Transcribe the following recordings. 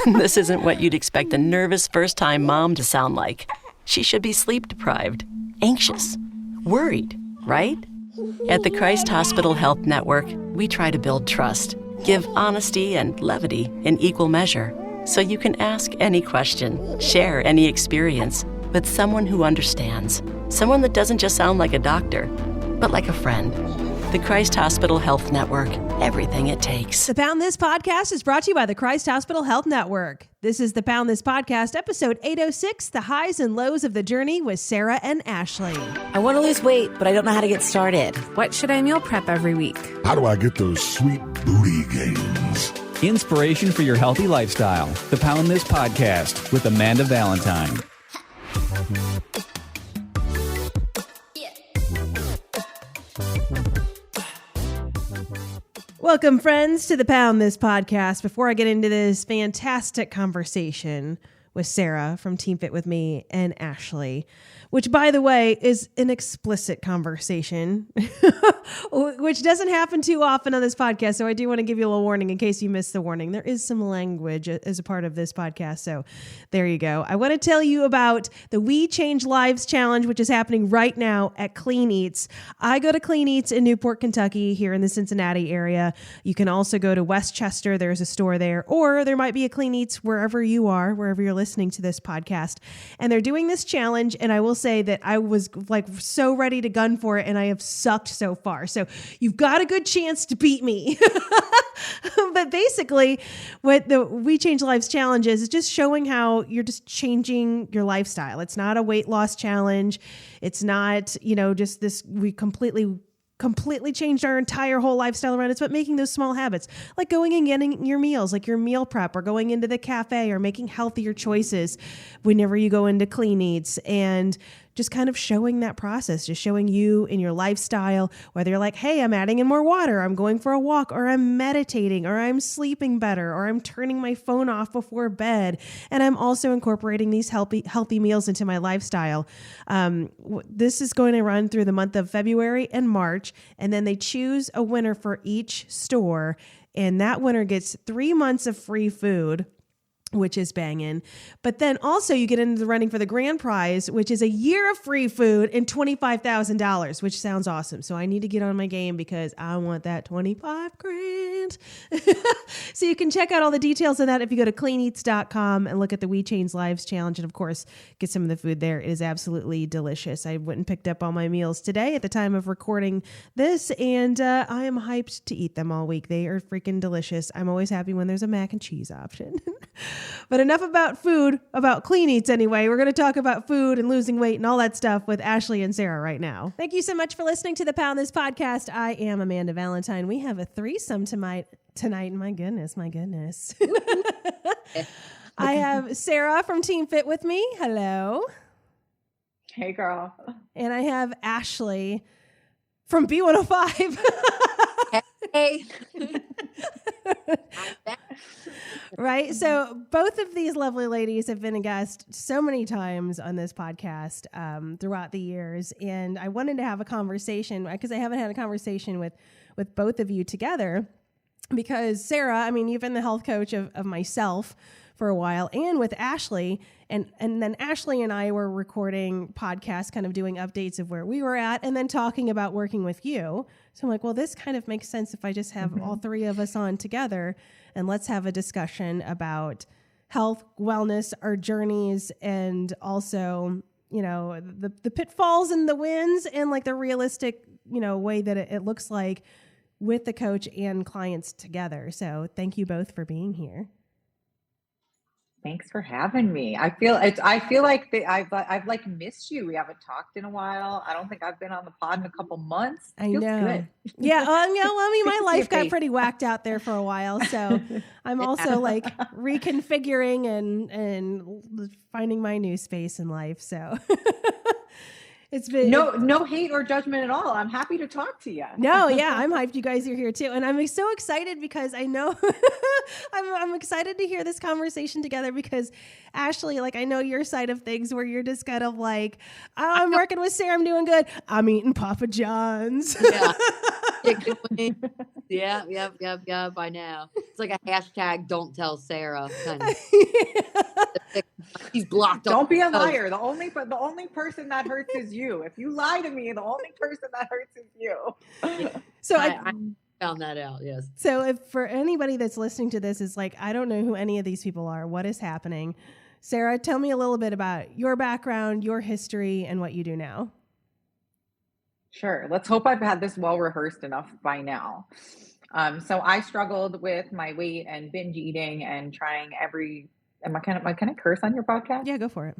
This isn't what you'd expect a nervous first-time mom to sound like. She should be sleep-deprived, anxious, worried, right? At the Christ Hospital Health Network, we try to build trust, give honesty and levity in equal measure, so you can ask any question, share any experience with someone who understands, someone that doesn't just sound like a doctor, but like a friend. The Christ Hospital Health Network, everything it takes. The Pound This Podcast is brought to you by the Christ Hospital Health Network. This is the Pound This Podcast, episode 806, The Highs and Lows of the Journey with Sarah and Ashley. I want to lose weight, but I don't know how to get started. What should I meal prep every week? How do I get those sweet booty gains? Inspiration for your healthy lifestyle. The Pound This Podcast with Amanda Valentine. Welcome, friends, to the Pound This Podcast. Before I get into this fantastic conversation with Sarah from Team Fit With Me and Ashley, which, by the way, is an explicit conversation, which doesn't happen too often on this podcast. So I do want to give you a little warning in case you missed the warning. There is some language as a part of this podcast. So there you go. I want to tell you about the We Change Lives Challenge, which is happening right now at Clean Eats. I go to Clean Eats in Newport, Kentucky, here in the Cincinnati area. You can also go to Westchester. There's a store there, or there might be a Clean Eats wherever you are, wherever you're listening to this podcast. And they're doing this challenge, and I will say that I was like so ready to gun for it, and I have sucked so far. So you've got a good chance to beat me. But basically, what the We Change Lives Challenge is just showing how you're just changing your lifestyle. It's not a weight loss challenge. It's not, just this, we completely changed our entire whole lifestyle around. It's about making those small habits, like going and getting your meals, like your meal prep, or going into the cafe, or making healthier choices whenever you go into Clean Eats, and just kind of showing that process, just showing you in your lifestyle, whether you're like, hey, I'm adding in more water, I'm going for a walk, or I'm meditating, or I'm sleeping better, or I'm turning my phone off before bed. And I'm also incorporating these healthy meals into my lifestyle. This is going to run through the month of February and March. And then they choose a winner for each store. And that winner gets 3 months of free food, which is banging. But then also you get into the running for the grand prize, which is a year of free food and $25,000, which sounds awesome. So I need to get on my game because I want that 25 grand. So you can check out all the details of that if you go to cleaneats.com and look at the We Change Lives Challenge. And of course, get some of the food there. It is absolutely delicious. I went and picked up all my meals today at the time of recording this, and I am hyped to eat them all week. They are freaking delicious. I'm always happy when there's a mac and cheese option. But enough about food, about Clean Eats anyway. We're going to talk about food and losing weight and all that stuff with Ashley and Sarah right now. Thank you so much for listening to the Pound This Podcast. I am Amanda Valentine. We have a threesome tonight. My goodness. I have Sarah from Team Fit With Me. Hello. Hey, girl. And I have Ashley from B105. Hey. Right. So both of these lovely ladies have been a guest so many times on this podcast throughout the years. And I wanted to have a conversation because I haven't had a conversation with both of you together, because Sarah, I mean, you've been the health coach of myself for a while, and with Ashley, and then Ashley and I were recording podcasts, kind of doing updates of where we were at, and then talking about working with you. So I'm like, well, this kind of makes sense if I just have all three of us on together, and let's have a discussion about health, wellness, our journeys, and also, the pitfalls and the wins, and like the realistic, way that it looks like with the coach and clients together. So thank you both for being here. Thanks for having me. I feel like I've like missed you. We haven't talked in a while. I don't think I've been on the pod in a couple months. I know. Good. Yeah. My life got pretty whacked out there for a while. So I'm also like reconfiguring and finding my new space in life. So It's been no hate or judgment at all. I'm happy to talk to you. No, yeah, I'm hyped you guys are here too. And I'm so excited because I know I'm excited to hear this conversation together because Ashley, like I know your side of things where you're just kind of like, oh, I'm working with Sarah, I'm doing good. I'm eating Papa John's. Yeah. Yeah. By now, it's like a hashtag. Don't tell Sarah. Kind of. She's blocked. Don't be a liar. The only person that hurts is you. If you lie to me, the only person that hurts is you. So I found that out. Yes. So if for anybody that's listening to this is like, I don't know who any of these people are, what is happening? Sarah, tell me a little bit about your background, your history, and what you do now. Sure. Let's hope I've had this well rehearsed enough by now. So I struggled with my weight and binge eating and trying am I kind of curse on your podcast? Yeah, go for it.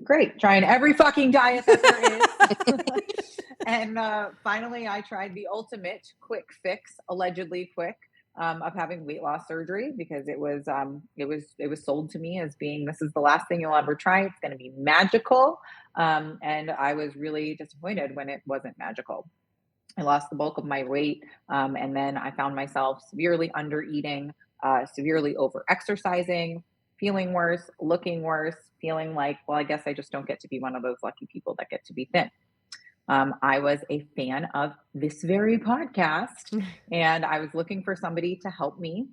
Great. Trying every fucking diet that there is. And finally I tried the ultimate quick fix, allegedly quick, of having weight loss surgery because it was sold to me as being, this is the last thing you'll ever try. It's going to be magical. And I was really disappointed when it wasn't magical. I lost the bulk of my weight. And then I found myself severely under eating, severely over exercising, feeling worse, looking worse, feeling like, well, I guess I just don't get to be one of those lucky people that get to be thin. I was a fan of this very podcast and I was looking for somebody to help me.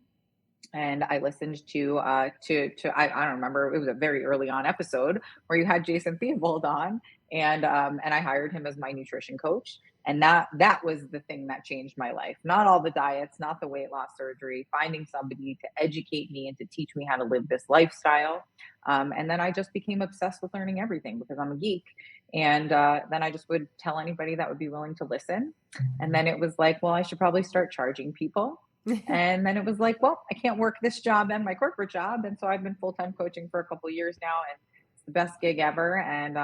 And I listened to I don't remember, it was a very early on episode where you had Jason Theobald on and I hired him as my nutrition coach. And that was the thing that changed my life. Not all the diets, not the weight loss surgery, finding somebody to educate me and to teach me how to live this lifestyle. And then I just became obsessed with learning everything because I'm a geek. And then I just would tell anybody that would be willing to listen. And then it was like, well, I should probably start charging people. And then it was like, well, I can't work this job and my corporate job. And so I've been full-time coaching for a couple of years now. And it's the best gig ever. And,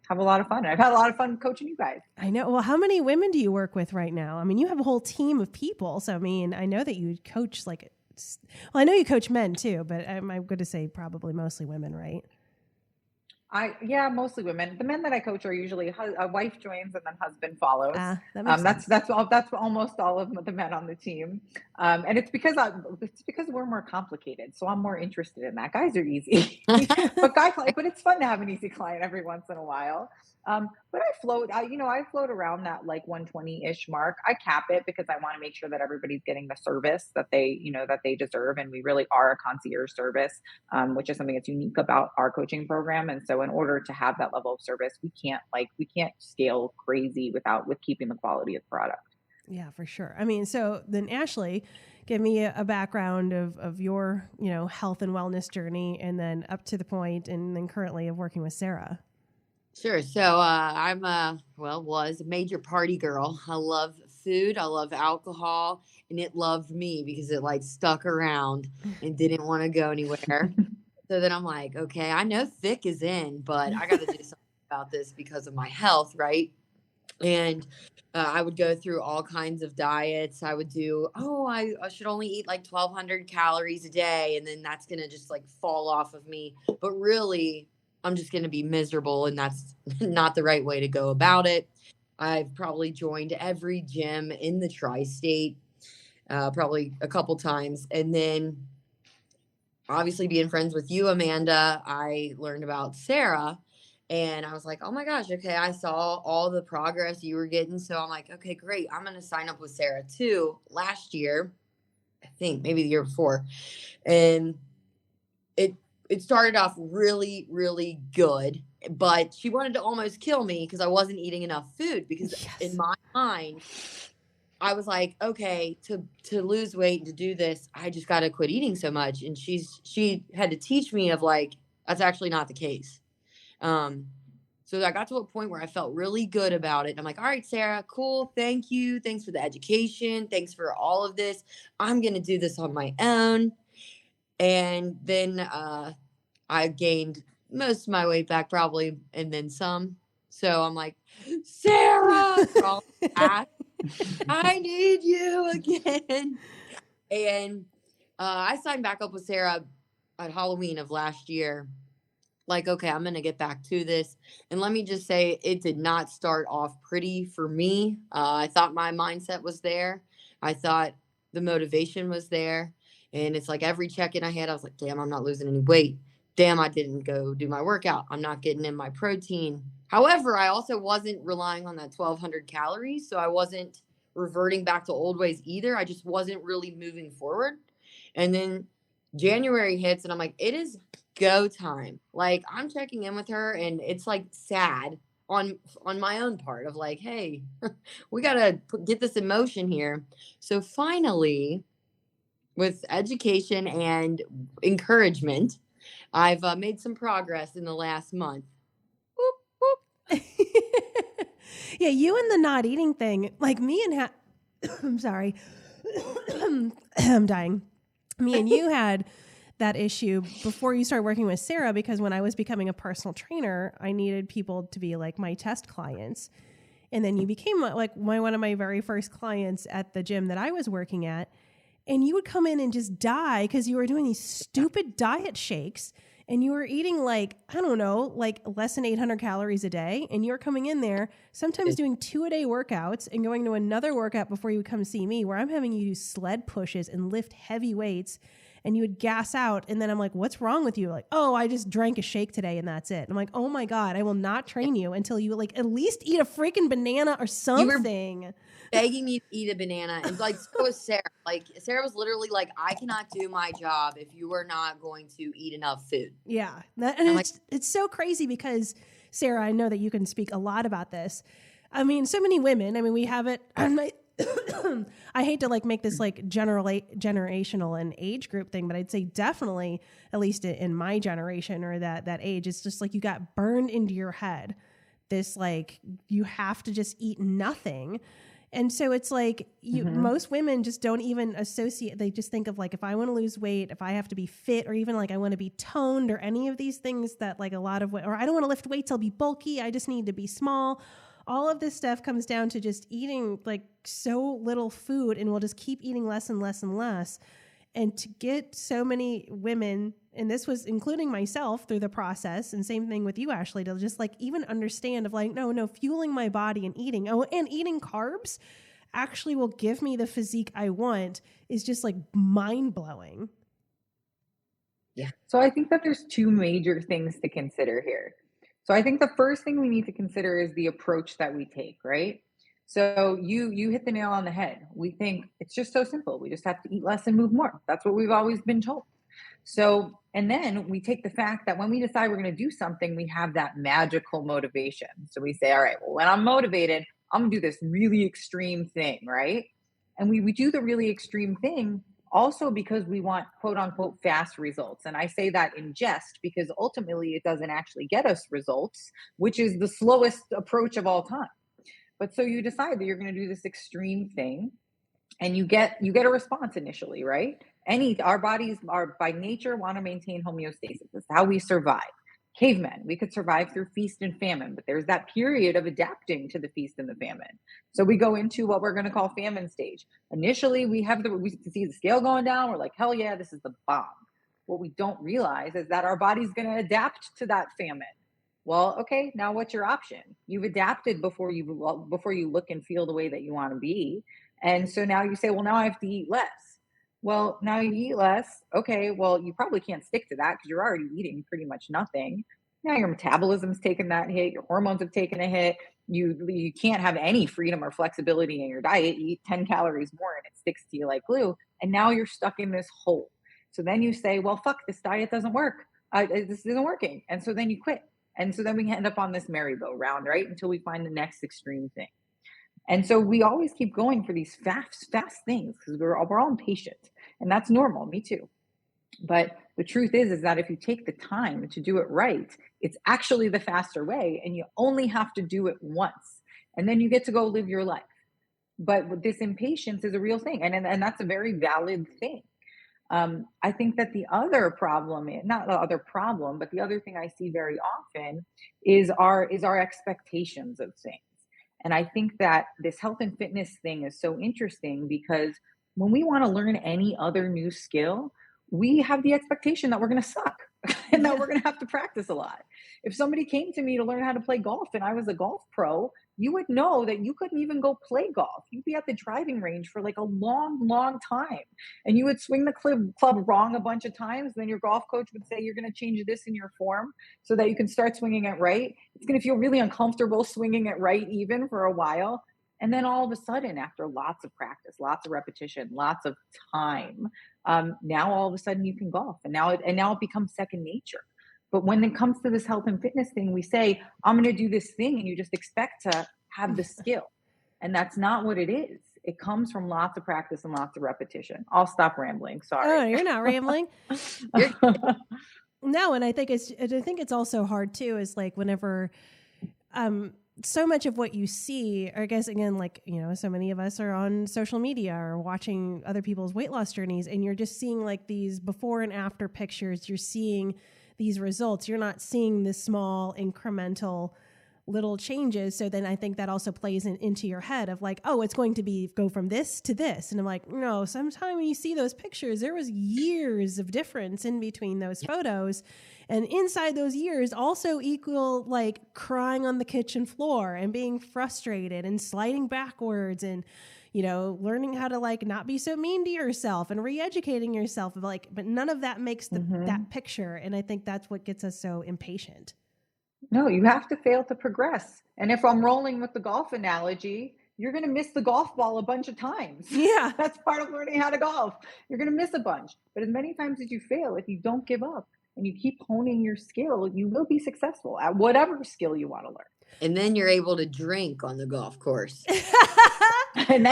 have a lot of fun. And I've had a lot of fun coaching you guys. I know. Well, how many women do you work with right now? I mean, you have a whole team of people. So, I mean, I know that you coach I know you coach men too, but I'm going to say probably mostly women, right? Mostly women. The men that I coach are usually a wife joins and then husband follows. That makes sense. That's almost all of the men on the team. And it's because we're more complicated. So I'm more interested in that. Guys are easy, but it's fun to have an easy client every once in a while. But I float around that like 120-ish mark. I cap it because I want to make sure that everybody's getting the service that they deserve. And we really are a concierge service, which is something that's unique about our coaching program. And so in order to have that level of service, we can't scale crazy with keeping the quality of the product. Yeah, for sure. I mean, so then Ashley, give me a background of your, health and wellness journey and then up to the point and then currently of working with Sarah. Sure. So was a major party girl. I love food. I love alcohol, and it loved me because it like stuck around and didn't want to go anywhere. So then I'm like, okay, I know thick is in, but I got to do something about this because of my health, right? And I would go through all kinds of diets. I would do, I should only eat like 1,200 calories a day, and then that's gonna just like fall off of me. But really, I'm just going to be miserable, and that's not the right way to go about it. I've probably joined every gym in the tri-state, probably a couple times. And then obviously being friends with you, Amanda, I learned about Sarah, and I was like, oh my gosh, okay, I saw all the progress you were getting. So I'm like, okay, great. I'm going to sign up with Sarah too. Last year, I think maybe the year before. And it started off really, really good, but she wanted to almost kill me because I wasn't eating enough food because in my mind, I was like, okay, to lose weight and to do this, I just got to quit eating so much. And she had to teach me of like, that's actually not the case. So I got to a point where I felt really good about it. I'm like, all right, Sarah, cool. Thank you. Thanks for the education. Thanks for all of this. I'm going to do this on my own. And then I gained most of my weight back probably, and then some. So I'm like, Sarah, I need you again. And I signed back up with Sarah at Halloween of last year. like, okay, I'm going to get back to this. And let me just say, it did not start off pretty for me. I thought my mindset was there. I thought the motivation was there. And it's like every check-in I had, I was like, damn, I'm not losing any weight. Damn, I didn't go do my workout. I'm not getting in my protein. However, I also wasn't relying on that 1,200 calories. So I wasn't reverting back to old ways either. I just wasn't really moving forward. And then January hits and I'm like, it is go time. Like, I'm checking in with her and it's like sad on my own part of like, hey, we got to get this emotion here. So finally, with education and encouragement, I've made some progress in the last month. Boop, boop. Yeah, you and the not eating thing, like me and I'm sorry. I'm dying. Me and you had that issue before you started working with Sarah, because when I was becoming a personal trainer, I needed people to be like my test clients. And then you became like one of my very first clients at the gym that I was working at. And you would come in and just die because you were doing these stupid diet shakes and you were eating like, I don't know, like less than 800 calories a day. And you were coming in there, sometimes doing 2-a-day workouts and going to another workout before you would come see me, where I'm having you do sled pushes and lift heavy weights. And you would gas out. And then I'm like, what's wrong with you? Like, oh, I just drank a shake today and that's it. I'm like, oh my God, I will not train you until you like at least eat a freaking banana or something. You were begging me to eat a banana. And like, so was Sarah. Like, Sarah was literally like, I cannot do my job if you are not going to eat enough food. Yeah. And it's so crazy because, Sarah, I know that you can speak a lot about this. I mean, so many women, I mean, we have it. I hate to like make this like generational and age group thing, but I'd say definitely, at least in my generation or that age, it's just like you got burned into your head. This like, you have to just eat nothing. And so it's like most women just don't even associate. They just think of like, if I want to lose weight, if I have to be fit, or even like I want to be toned, or any of these things that like a lot of, or I don't want to lift weights, I'll be bulky. I just need to be small. All of this stuff comes down to just eating like so little food, and we'll just keep eating less and less and less. And to get so many women, and this was including myself through the process, and same thing with you, Ashley, to just like even understand of like, no, fueling my body and eating. Oh, and eating carbs actually will give me the physique I want is just like mind blowing. Yeah. So I think that there's two major things to consider here. So I think the first thing we need to consider is the approach that we take, right? So you hit the nail on the head. We think it's just so simple. We just have to eat less and move more. That's what we've always been told. So, and then we take the fact that when we decide we're going to do something, we have that magical motivation. So we say, all right, well, when I'm motivated, I'm going to do this really extreme thing, right? And we do the really extreme thing also because we want quote unquote fast results. And I say that in jest because ultimately it doesn't actually get us results, which is the slowest approach of all time. But so you decide that you're going to do this extreme thing and you get a response initially, right? Our bodies are by nature want to maintain homeostasis. That's how we survive. Cavemen, we could survive through feast and famine, but there's that period of adapting to the feast and the famine. So we go into what we're going to call famine stage. Initially, we see the scale going down. We're like, hell yeah, this is the bomb. What we don't realize is that our body's going to adapt to that famine. Well, okay, now what's your option? You've adapted before you look and feel the way that you want to be. And so now you say, well, now I have to eat less. Well, now you eat less. Okay, well, you probably can't stick to that because you're already eating pretty much nothing. Now your metabolism's taken that hit. Your hormones have taken a hit. You can't have any freedom or flexibility in your diet. You eat 10 calories more and it sticks to you like glue. And now you're stuck in this hole. So then you say, well, fuck, this diet doesn't work. This isn't working. And so then you quit. And so then we end up on this merry-go-round, right? Until we find the next extreme thing. And so we always keep going for these fast things because we're all impatient. And that's normal. Me too. But the truth is that if you take the time to do it right, it's actually the faster way. And you only have to do it once. And then you get to go live your life. But this impatience is a real thing. And that's a very valid thing. I think that the other problem, not the other problem, but the other thing I see very often is our expectations of things. And I think that this health and fitness thing is so interesting because when we want to learn any other new skill, we have the expectation that we're going to suck and that we're going to have to practice a lot. If somebody came to me to learn how to play golf and I was a golf pro, you would know that you couldn't even go play golf. You'd be at the driving range for like a long, long time. And you would swing the club wrong a bunch of times. Then your golf coach would say, you're going to change this in your form so that you can start swinging it right. It's going to feel really uncomfortable swinging it right even for a while. And then all of a sudden, after lots of practice, lots of repetition, lots of time, now all of a sudden you can golf. And now it becomes second nature. But when it comes to this health and fitness thing, we say, I'm going to do this thing, and you just expect to have the skill. And that's not what it is. It comes from lots of practice and lots of repetition. I'll stop rambling. Sorry. Oh, you're not rambling. No, and I think it's also hard too, is like whenever so much of what you see, or I guess again, like, you know, so many of us are on social media or watching other people's weight loss journeys, and you're just seeing like these before and after pictures. You're seeing these results. You're not seeing the small incremental little changes. So then I think that also plays into your head of like, oh, it's going to go from this to this. And I'm like, no, sometimes when you see those pictures, there was years of difference in between those photos. And inside those years also equal like crying on the kitchen floor and being frustrated and sliding backwards and, you know, learning how to like not be so mean to yourself and re-educating yourself. But none of that makes that picture. And I think that's what gets us so impatient. No, you have to fail to progress. And if I'm rolling with the golf analogy, you're going to miss the golf ball a bunch of times. Yeah. That's part of learning how to golf. You're going to miss a bunch. But as many times as you fail, if you don't give up and you keep honing your skill, you will be successful at whatever skill you want to learn. And then you're able to drink on the golf course. And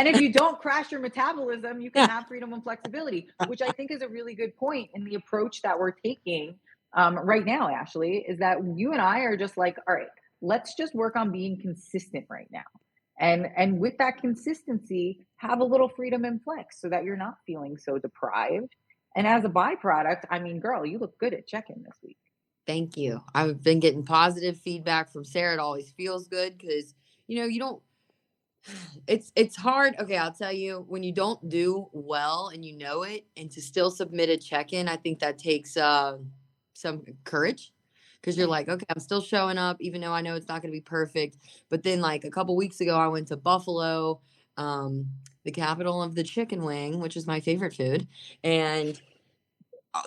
if you don't crash your metabolism, you can have freedom and flexibility, which I think is a really good point in the approach that we're taking right now, Ashley, is that you and I are just like, all right, let's just work on being consistent right now. And with that consistency, have a little freedom and flex so that you're not feeling so deprived. And as a byproduct, I mean, girl, you look good at check-in this week. Thank you. I've been getting positive feedback from Sarah. It always feels good because, you know, you don't, it's hard. Okay. I'll tell you, when you don't do well and you know it, and to still submit a check-in, I think that takes some courage, because you're like, okay, I'm still showing up, even though I know it's not going to be perfect. But then like a couple weeks ago, I went to Buffalo, the capital of the chicken wing, which is my favorite food. And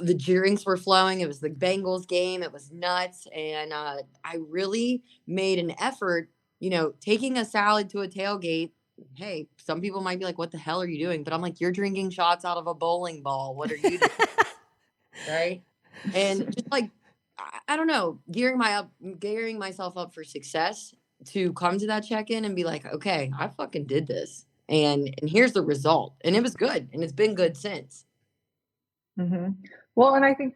the drinks were flowing. It was the Bengals game. It was nuts. And I really made an effort, you know, taking a salad to a tailgate. Hey, some people might be like, what the hell are you doing? But I'm like, you're drinking shots out of a bowling ball. What are you doing? Right. And just like, I don't know, gearing myself up for success, to come to that check-in and be like, okay, I fucking did this. And here's the result. And it was good. And it's been good since. Mm-hmm. Well, and I think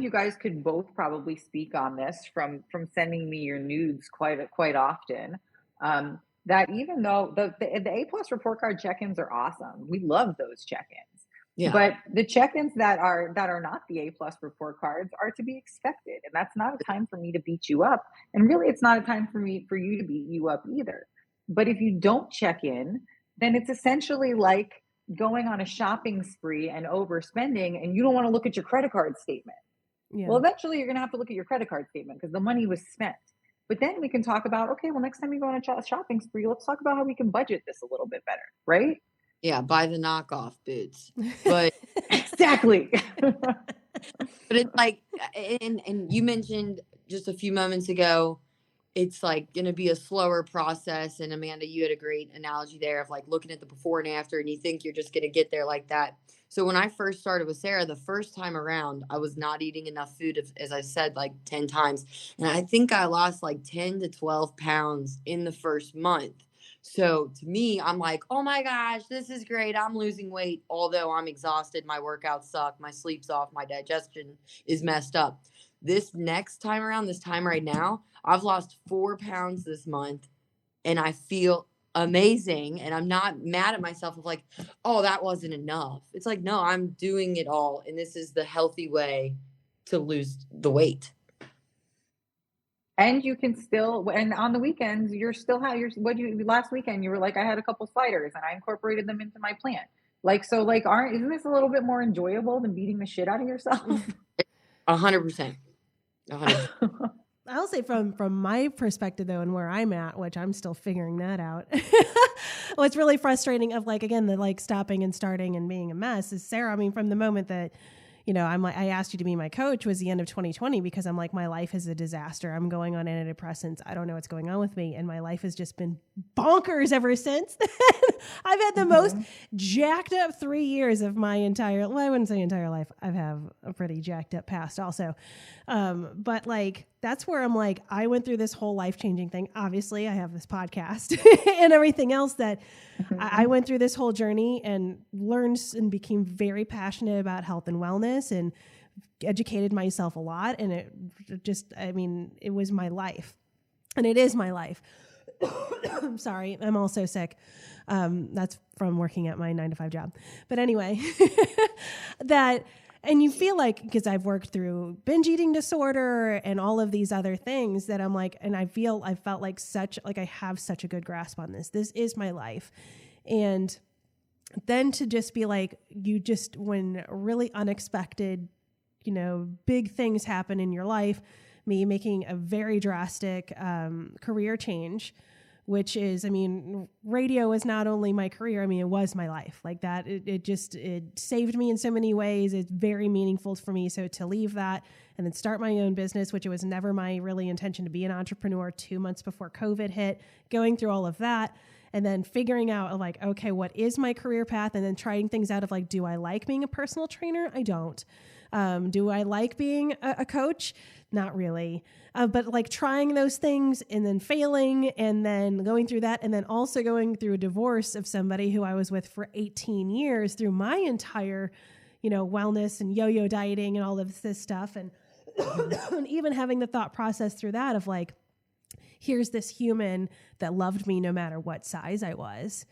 you guys could both probably speak on this from sending me your nudes quite often. That even though the A+ report card check-ins are awesome, we love those check-ins. Yeah. But the check-ins that are not the A+ report cards are to be expected, and that's not a time for me to beat you up. And really, it's not a time for you to beat you up either. But if you don't check in, then it's essentially like going on a shopping spree and overspending, and you don't want to look at your credit card statement. Yeah. Well, eventually you're going to have to look at your credit card statement because the money was spent. But then we can talk about, okay, well, next time you go on a shopping spree, let's talk about how we can budget this a little bit better, right? Yeah, buy the knockoff boots. But exactly. But it's like, and you mentioned just a few moments ago, it's like going to be a slower process. And Amanda, you had a great analogy there of like looking at the before and after, and you think you're just going to get there like that. So when I first started with Sarah, the first time around, I was not eating enough food, as I said, like 10 times. And I think I lost like 10 to 12 pounds in the first month. So to me, I'm like, oh my gosh, this is great. I'm losing weight, although I'm exhausted. My workouts suck. My sleep's off. My digestion is messed up. This next time around, this time right now, I've lost 4 pounds this month, and I feel amazing. And I'm not mad at myself of like, oh, that wasn't enough. It's like, no, I'm doing it all. And this is the healthy way to lose the weight. And you can still, and on the weekends, last weekend, you were like, I had a couple sliders and I incorporated them into my plan. Like, so like, isn't this a little bit more enjoyable than beating the shit out of yourself? 100%. 100%. I'll say from my perspective though, and where I'm at, which I'm still figuring that out. What's really frustrating of like, again, the like stopping and starting and being a mess is Sarah. I mean, from the moment that, you know, I'm like, I asked you to be my coach was the end of 2020 because I'm like, my life is a disaster. I'm going on antidepressants. I don't know what's going on with me. And my life has just been bonkers ever since then. I've had the most jacked up 3 years of my entire, well, I wouldn't say entire life. I have a pretty jacked up past also. But like, that's where I'm like, I went through this whole life-changing thing. Obviously, I have this podcast and everything else that I went through this whole journey and learned and became very passionate about health and wellness and educated myself a lot. And it just, I mean, it was my life and it is my life. I'm sorry. I'm also sick. That's from working at my 9-to-5 job. But anyway, and you feel like, because I've worked through binge eating disorder and all of these other things that I'm like, and I felt like I have such a good grasp on this. This is my life. And then to just be like, when really unexpected, you know, big things happen in your life, me making a very drastic career change, which is, I mean, radio is not only my career, I mean, it was my life. Like that, it saved me in so many ways. It's very meaningful for me. So to leave that and then start my own business, which it was never my really intention to be an entrepreneur, 2 months before COVID hit, going through all of that, and then figuring out like, okay, what is my career path? And then trying things out of like, do I like being a personal trainer? I don't. Do I like being a coach? Not really. But like trying those things and then failing and then going through that and then also going through a divorce of somebody who I was with for 18 years through my entire, you know, wellness and yo-yo dieting and all of this stuff. And, and even having the thought process through that of like, here's this human that loved me no matter what size I was.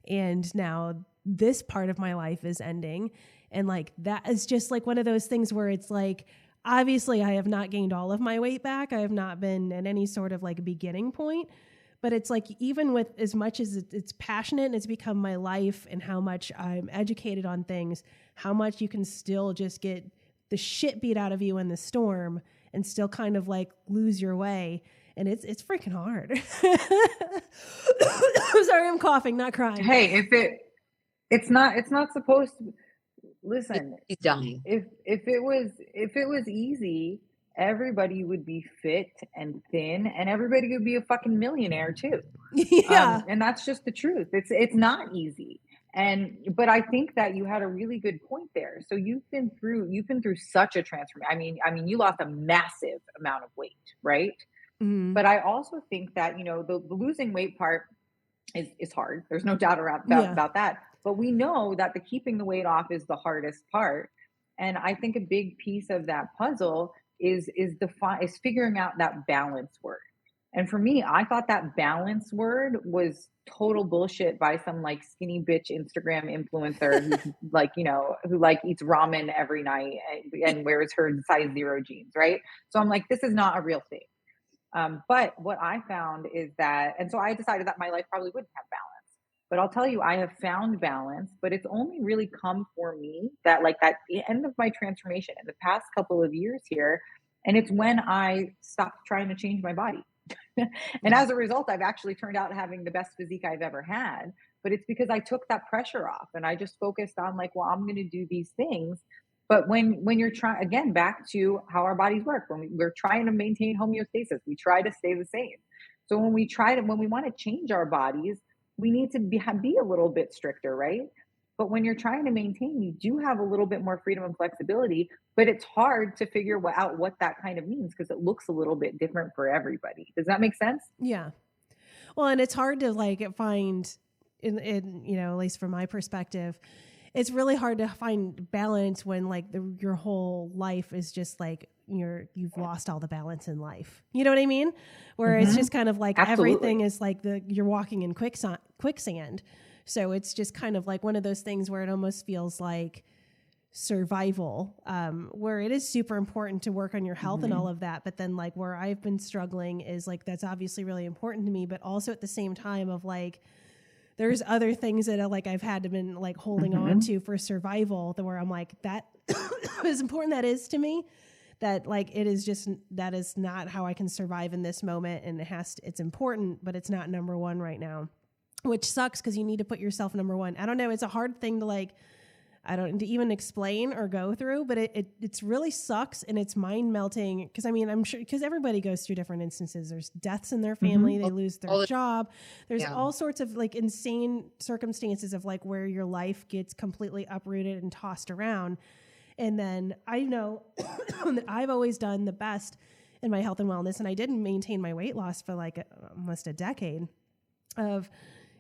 And now this part of my life is ending. And like, that is just like one of those things where it's like, obviously I have not gained all of my weight back. I have not been at any sort of like beginning point, but it's like, even with as much as it's passionate and it's become my life and how much I'm educated on things, how much you can still just get the shit beat out of you in the storm and still kind of like lose your way. And it's freaking hard. I'm sorry, I'm coughing, not crying. Hey, it's not supposed to. Listen, He's dying. if it was easy, everybody would be fit and thin, and everybody would be a fucking millionaire too. Yeah. And that's just the truth. It's not easy. But I think that you had a really good point there. So you've been through such a transformation. I mean, you lost a massive amount of weight, right? Mm-hmm. But I also think that, you know, the losing weight part is hard. There's no doubt about that. But we know that the keeping the weight off is the hardest part. And I think a big piece of that puzzle is figuring out that balance word. And for me, I thought that balance word was total bullshit by some like skinny bitch Instagram influencer who's like, you know, who like eats ramen every night and wears her size 0 jeans, right? So I'm like, this is not a real thing. But what I found is that, and so I decided that my life probably wouldn't have balance. But I'll tell you, I have found balance, but it's only really come for me that like at the end of my transformation in the past couple of years here. And it's when I stopped trying to change my body. And as a result, I've actually turned out having the best physique I've ever had. But it's because I took that pressure off and I just focused on like, well, I'm going to do these things. But when you're trying, again, back to how our bodies work, when we're trying to maintain homeostasis, we try to stay the same. So when we want to change our bodies, we need to be a little bit stricter, right? But when you're trying to maintain, you do have a little bit more freedom and flexibility, but it's hard to figure out what that kind of means because it looks a little bit different for everybody. Does that make sense? Yeah. Well, and it's hard to like find in you know, at least from my perspective, it's really hard to find balance when like your whole life is just like you've lost all the balance in life. You know what I mean? Where it's just kind of like everything is like you're walking in quicksand. So it's just kind of like one of those things where it almost feels like survival, where it is super important to work on your health and all of that. But then like where I've been struggling is like, that's obviously really important to me, but also at the same time of like, there's other things that I've had to been like holding on to for survival, where I'm like, that as important that is to me, that like, that is not how I can survive in this moment. And it's important, but it's not number one right now, which sucks because you need to put yourself number one. I don't know. It's a hard thing to like, to even explain or go through, but it's really sucks and it's mind melting. Cause I mean, I'm sure, cause everybody goes through different instances. There's deaths in their family. They lose their job. There's all sorts of like insane circumstances of like where your life gets completely uprooted and tossed around. And then I know that I've always done the best in my health and wellness. And I didn't maintain my weight loss for like almost a decade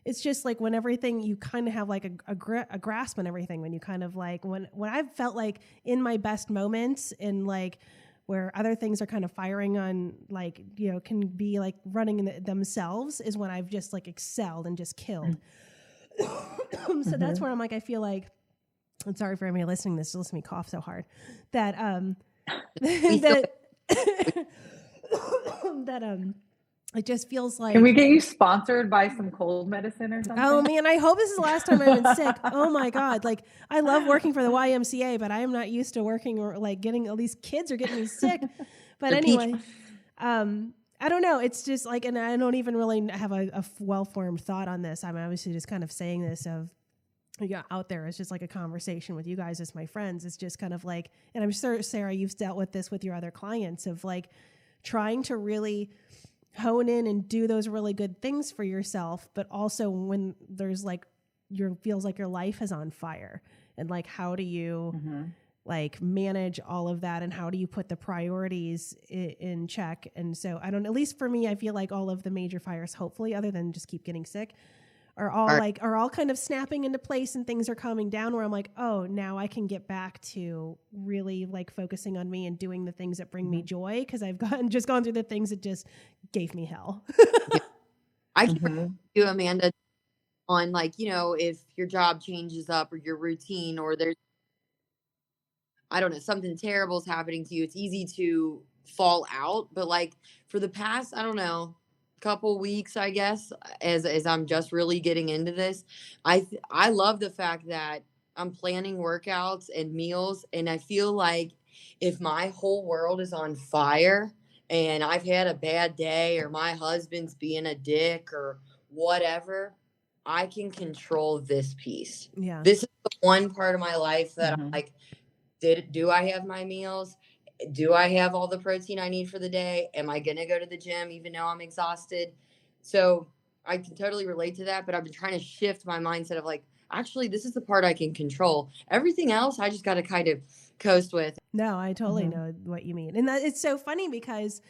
it's just like when everything, you kind of have like a grasp on everything, when you kind of like, when I've felt like in my best moments and like where other things are kind of firing on, like, you know, can be like running themselves is when I've just like excelled and just killed. So that's where I'm like, I feel like, I'm sorry for everybody listening to this, to listen to me cough so hard, that, it just feels like... Can we get you sponsored by some cold medicine or something? Oh, man, I hope this is the last time I've been sick. Oh, my God. Like, I love working for the YMCA, but I am not used to working or, like, getting... All these kids are getting me sick. But anyway, I don't know. It's just, like... And I don't even really have a well-formed thought on this. I'm obviously just kind of saying this out there. It's just like a conversation with you guys as my friends. It's just kind of like... And I'm sure, Sarah, you've dealt with this with your other clients of, like, trying to really... hone in and do those really good things for yourself, but also when there's like feels like your life is on fire, and like how do you like manage all of that, and how do you put the priorities in check? And so I don't, at least for me, I feel like all of the major fires, hopefully, other than just keep getting sick, are all kind of snapping into place, and things are calming down where I'm like, oh, now I can get back to really like focusing on me and doing the things that bring me joy, because I've gone through the things that just gave me hell. I can do, Amanda, on like, you know, if your job changes up or your routine, or there's, I don't know, something terrible is happening to you, it's easy to fall out. But like for the past, I don't know, couple weeks, I guess, as I'm just really getting into this, I love the fact that I'm planning workouts and meals, and I feel like if my whole world is on fire and I've had a bad day, or my husband's being a dick or whatever, I can control this piece. Yeah. This is the one part of my life that I'm like, do I have my meals? Do I have all the protein I need for the day? Am I going to go to the gym even though I'm exhausted? So I can totally relate to that, but I've been trying to shift my mindset of like, actually, this is the part I can control. Everything else, I just got to kind of coast with. No, I totally know what you mean. And that it's so funny because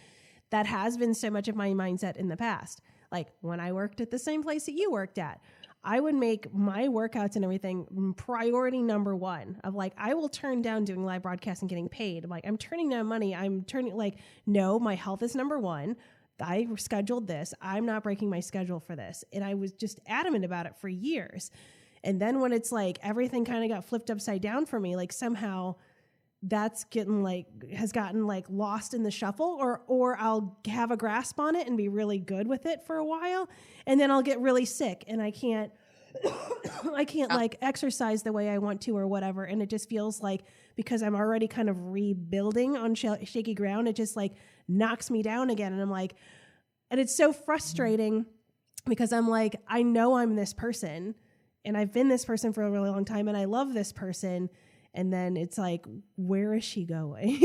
that has been so much of my mindset in the past. Like when I worked at the same place that you worked at, I would make my workouts and everything priority number one, of like, I will turn down doing live broadcast and getting paid. I'm like, I'm turning down money. No, my health is number one. I scheduled this. I'm not breaking my schedule for this. And I was just adamant about it for years. And then when it's like, everything kind of got flipped upside down for me, like somehow that's has gotten like lost in the shuffle, or I'll have a grasp on it and be really good with it for a while. And then I'll get really sick and I can't like exercise the way I want to or whatever. And it just feels like, because I'm already kind of rebuilding on shaky ground, it just like knocks me down again. And I'm like, and it's so frustrating because I'm like, I know I'm this person and I've been this person for a really long time and I love this person. And then it's like, where is she going?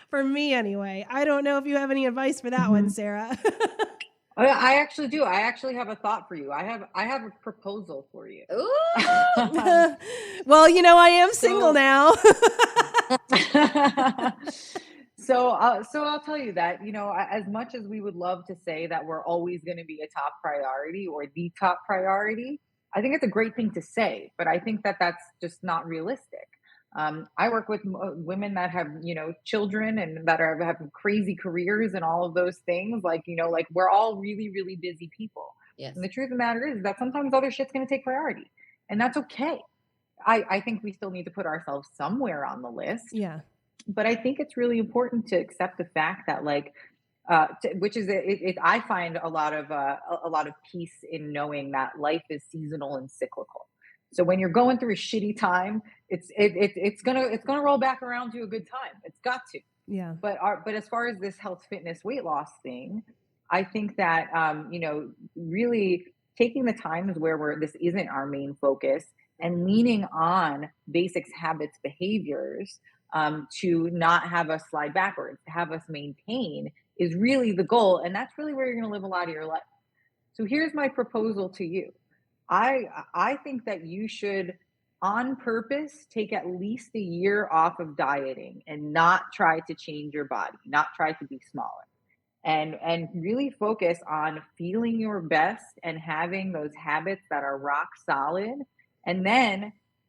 For me, anyway. I don't know if you have any advice for that one, Sarah. I actually do. I actually have a thought for you. I have a proposal for you. Well, you know, I am single now. So I'll tell you that, you know, as much as we would love to say that we're always going to be a top priority or the top priority, I think it's a great thing to say, but I think that that's just not realistic. I work with women that have, you know, children and that have crazy careers and all of those things. Like, you know, like we're all really, really busy people. Yes. And the truth of the matter is that sometimes other shit's going to take priority, and that's okay. I think we still need to put ourselves somewhere on the list. Yeah. But I think it's really important to accept the fact that, like, which is I find a lot of peace in knowing that life is seasonal and cyclical. So when you're going through a shitty time, it's gonna roll back around to a good time. It's got to. Yeah. But as far as this health, fitness, weight loss thing, I think that really taking the times where this isn't our main focus and leaning on basics, habits, behaviors to not have us slide backwards, to have us maintain is really the goal, and that's really where you're going to live a lot of your life. So here's my proposal to you. I think that you should, on purpose, take at least a year off of dieting and not try to change your body, not try to be smaller, and really focus on feeling your best and having those habits that are rock solid. And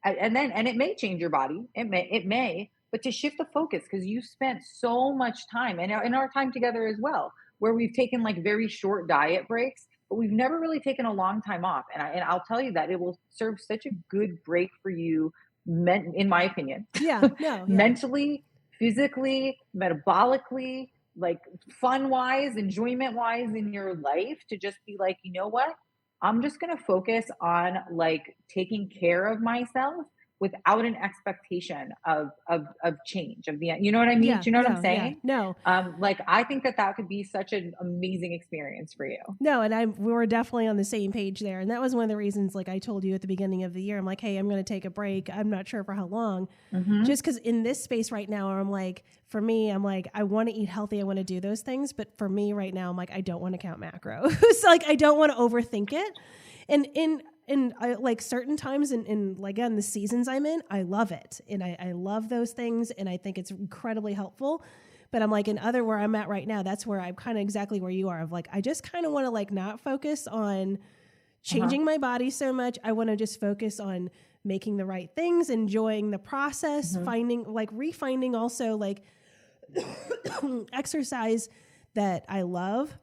it may change your body. It may, but to shift the focus, because you spent so much time and in our time together as well, where we've taken like very short diet breaks, but we've never really taken a long time off. And I'll tell you that it will serve such a good break for you, in my opinion. Yeah, no, yeah. Mentally, physically, metabolically, like fun wise, enjoyment wise in your life, to just be like, you know what? I'm just going to focus on like taking care of myself without an expectation of change of the end. You know what I mean? Yeah, Do you know what no, I'm saying? yeah, no. Like I think that could be such an amazing experience for you. No, and we were definitely on the same page there. And that was one of the reasons, like I told you at the beginning of the year, I'm like, hey, I'm going to take a break. I'm not sure for how long. Mm-hmm. Just because in this space right now, I'm like, for me, I'm like, I want to eat healthy. I want to do those things. But for me right now, I'm like, I don't want to count macros. Like, I don't want to overthink it. And I, like certain times in like, again, the seasons I'm in, I love it. And I love those things. And I think it's incredibly helpful. But I'm like, in other where I'm at right now, that's where I'm kind of exactly where you are, of like, I just kind of want to like not focus on changing my body so much. I want to just focus on making the right things, enjoying the process, refinding also like exercise that I love,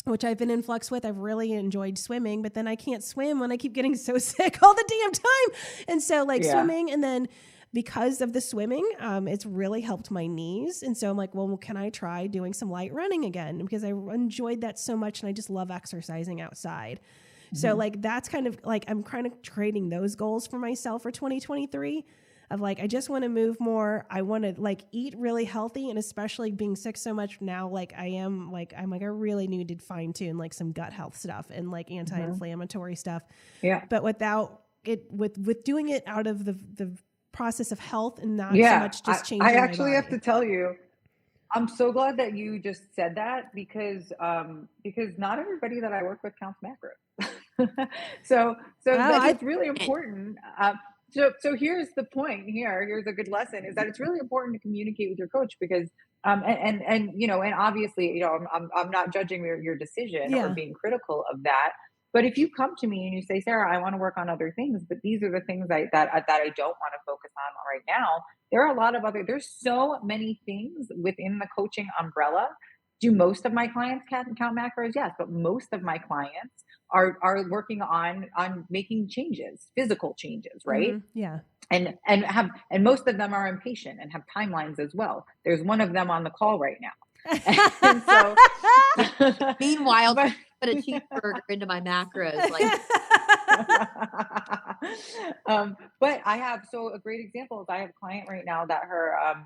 which I've been in flux with. I've really enjoyed swimming, but then I can't swim when I keep getting so sick all the damn time. And so like swimming, and then because of the swimming, it's really helped my knees. And so I'm like, well, can I try doing some light running again? Because I enjoyed that so much, and I just love exercising outside. Mm-hmm. So like, that's kind of like, I'm kind of creating those goals for myself for 2023. Of like, I just want to move more. I want to like eat really healthy, and especially being sick so much now, like I really need to fine tune like some gut health stuff and like anti-inflammatory stuff. Yeah. But without it, with doing it out of the process of health and not so much just changing. I actually have to tell you, I'm so glad that you just said that, because not everybody that I work with counts macros. so it's really important. So here's the point here. Here's a good lesson, is that it's really important to communicate with your coach, because and obviously, I'm not judging your decision or being critical of that. But if you come to me and you say, Sarah, I want to work on other things, but these are the things that I don't want to focus on right now. There are a lot of there's so many things within the coaching umbrella. Do most of my clients count macros? Yes, but most of my clients are working on making changes, physical changes, right? Mm-hmm. Yeah. And most of them are impatient and have timelines as well. There's one of them on the call right now. And so, meanwhile, put a cheeseburger into my macros. Like, but I have, so a great example is I have a client right now that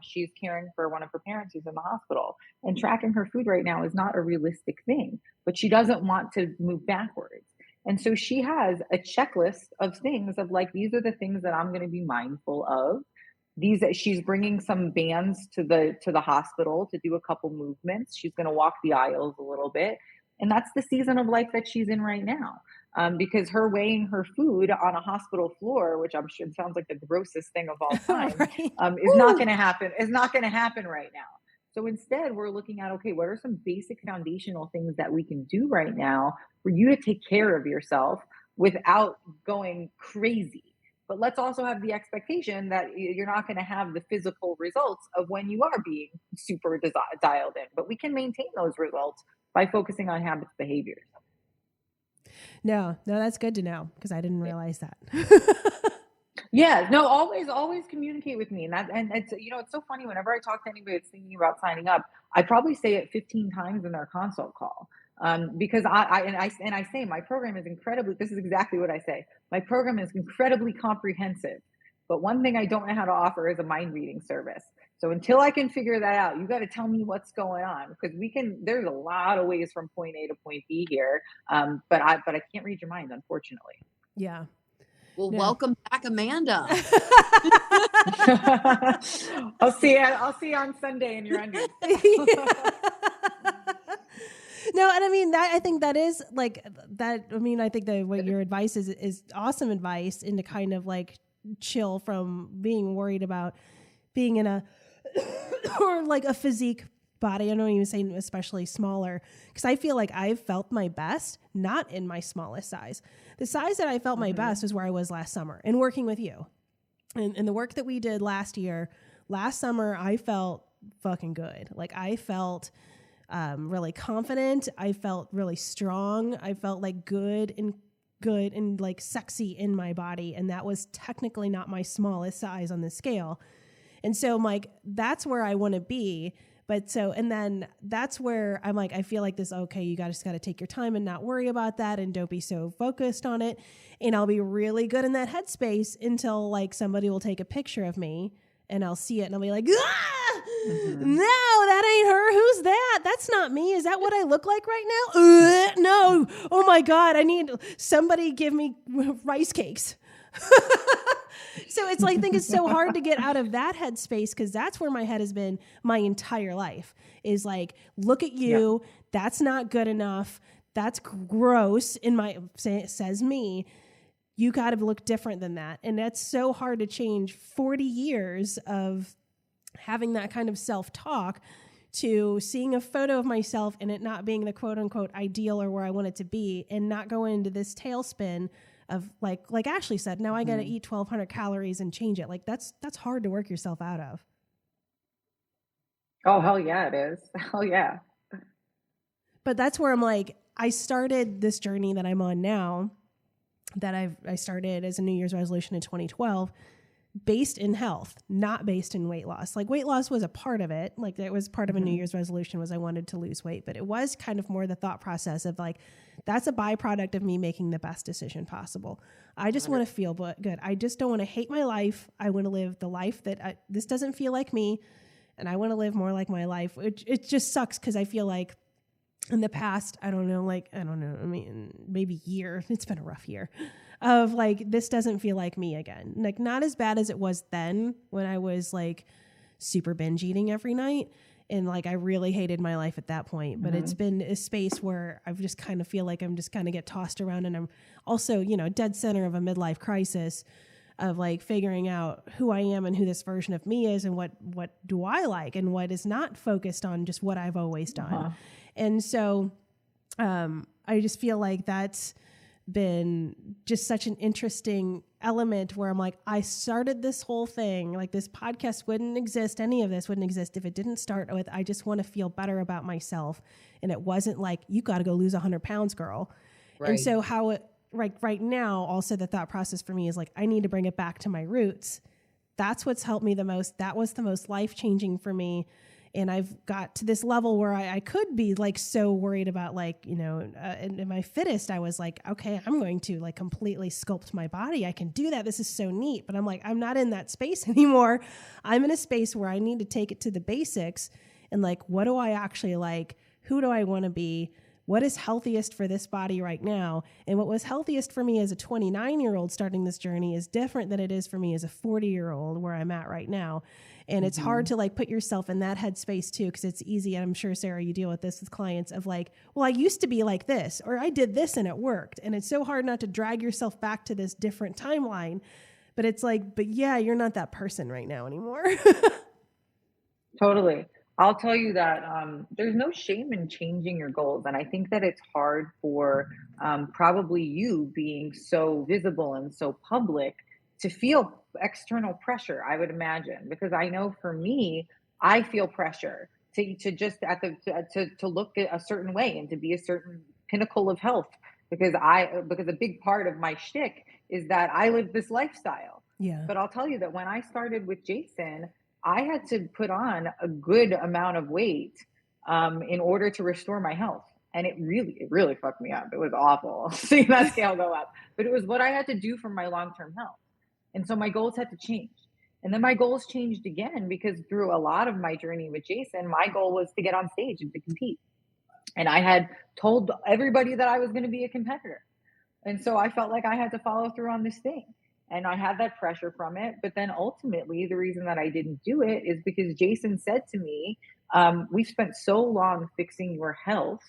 she's caring for one of her parents who's in the hospital, and tracking her food right now is not a realistic thing, but she doesn't want to move backwards. And so she has a checklist of things of like, these are the things that I'm going to be mindful of. She's bringing some bands to the hospital to do a couple movements. She's going to walk the aisles a little bit. And that's the season of life that she's in right now. Because her weighing her food on a hospital floor, which I'm sure sounds like the grossest thing of all time, is not going to happen. It's not going to happen right now. So instead, we're looking at, okay, what are some basic foundational things that we can do right now for you to take care of yourself without going crazy? But let's also have the expectation that you're not going to have the physical results of when you are being super dialed in. But we can maintain those results by focusing on habits, behaviors. No, that's good to know, because I didn't realize that. Yeah, no, always communicate with me. And it's, it's so funny, whenever I talk to anybody that's thinking about signing up, I probably say it 15 times in their consult call. Because I say my program is incredibly, this is exactly what I say. My program is incredibly comprehensive, but one thing I don't know how to offer is a mind reading service. So until I can figure that out, you got to tell me what's going on, because there's a lot of ways from point A to point B here. But I can't read your mind, unfortunately. Yeah. Well, welcome back, Amanda. I'll see you on Sunday in your undies. No, and I mean that. I think that is like that. I mean, I think that what your advice is awesome advice, and to kind of like chill from being worried about being in a or like a physique body. I don't even say especially smaller, because I feel like I've felt my best not in my smallest size. The size that I felt my best was where I was last summer and working with you, and the work that we did last summer. I felt fucking good. Like I felt really confident. I felt really strong. I felt like good and like sexy in my body. And that was technically not my smallest size on the scale. And so I'm like, that's where I want to be. And then that's where I'm like, I feel like this, okay, you just got to take your time and not worry about that. And don't be so focused on it. And I'll be really good in that headspace until like somebody will take a picture of me and I'll see it and I'll be like, no, that ain't her. Who's that? That's not me. Is that what I look like right now? No. Oh my God. I need somebody give me rice cakes. So it's like, I think it's so hard to get out of that headspace, because that's where my head has been my entire life, is like, look at you. Yeah. That's not good enough. That's gross. Says me. You got to look different than that. And that's so hard to change 40 years of having that kind of self-talk to seeing a photo of myself and it not being the quote unquote ideal or where I want it to be, and not going into this tailspin of like Ashley said, now I got to eat 1,200 calories and change it. Like that's hard to work yourself out of. Oh, hell yeah, it is. Hell yeah. But that's where I'm like, I started this journey that I'm on now, that I started as a New Year's resolution in 2012, based in health, not based in weight loss. Like weight loss was a part of it. Like that was part of a New Year's resolution, was I wanted to lose weight, but it was kind of more the thought process of like, that's a byproduct of me making the best decision possible. I just want to feel good. I just don't want to hate my life. I want to live the life that this doesn't feel like me. And I want to live more like my life. It just sucks, because I feel like in the past, I mean, maybe year, it's been a rough year, of like, this doesn't feel like me again. Like not as bad as it was then when I was like super binge eating every night. And like, I really hated my life at that point, but it's been a space where I've just kind of feel like I'm just kind of get tossed around, and I'm also, dead center of a midlife crisis of like figuring out who I am and who this version of me is, and what do I like, and what is not focused on just what I've always done. And so I just feel like that's been just such an interesting element where I'm like, I started this whole thing, like this podcast wouldn't exist, any of this wouldn't exist if it didn't start with, I just want to feel better about myself. And it wasn't like, you got to go lose 100 pounds, girl. Right. And so how it, right now, also the thought process for me is like, I need to bring it back to my roots. That's what's helped me the most. That was the most life-changing for me. And I've got to this level where I could be like so worried about like, in my fittest, I was like, okay, I'm going to like completely sculpt my body. I can do that. This is so neat. But I'm like, I'm not in that space anymore. I'm in a space where I need to take it to the basics and like, what do I actually like? Who do I want to be? What is healthiest for this body right now? And what was healthiest for me as a 29-year-old starting this journey is different than it is for me as a 40-year-old where I'm at right now. And it's hard to like put yourself in that headspace too, because it's easy. And I'm sure, Sarah, you deal with this with clients of like, well, I used to be like this, or I did this and it worked. And it's so hard not to drag yourself back to this different timeline. But it's like, but yeah, you're not that person right now anymore. Totally. I'll tell you that there's no shame in changing your goals. And I think that it's hard for probably you being so visible and so public to feel external pressure, I would imagine, because I know for me, I feel pressure to just to look a certain way and to be a certain pinnacle of health, because a big part of my shtick is that I live this lifestyle. Yeah. But I'll tell you that when I started with Jason, I had to put on a good amount of weight in order to restore my health. And it really fucked me up. It was awful seeing that scale go up, but it was what I had to do for my long-term health. And so my goals had to change. And then my goals changed again because through a lot of my journey with Jason, my goal was to get on stage and to compete. And I had told everybody that I was going to be a competitor. And so I felt like I had to follow through on this thing. And I had that pressure from it. But then ultimately, the reason that I didn't do it is because Jason said to me, we've spent so long fixing your health,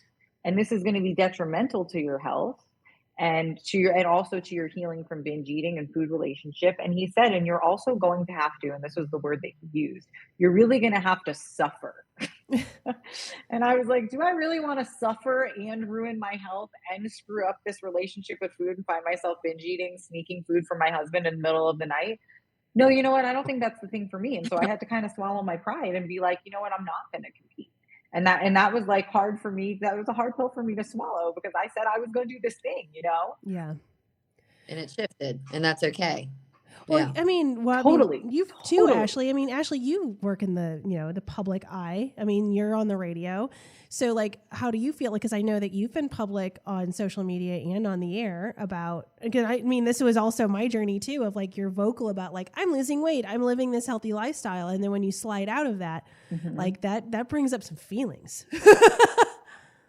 and this is going to be detrimental to your health and also to your healing from binge eating and food relationship. And he said, and you're also going to have to, and this was the word that he used, you're really going to have to suffer. And I was like, do I really want to suffer and ruin my health and screw up this relationship with food and find myself binge eating, sneaking food from my husband in the middle of the night? No, you know what? I don't think that's the thing for me. And so I had to kind of swallow my pride and be like, you know what? I'm not going to compete. And that was like hard for me. That was a hard pill for me to swallow because I said I was going to do this thing, you know? Yeah. And it shifted, and that's okay. Well, Yeah. I mean, Totally. You too, Ashley. I mean, Ashley, you work in the, the public eye. I mean, you're on the radio. So like, how do you feel? Like, cause I know that you've been public on social media and on the air about, again, I mean, this was also my journey too, of like, you're vocal about like, I'm losing weight, I'm living this healthy lifestyle. And then when you slide out of that, like that brings up some feelings.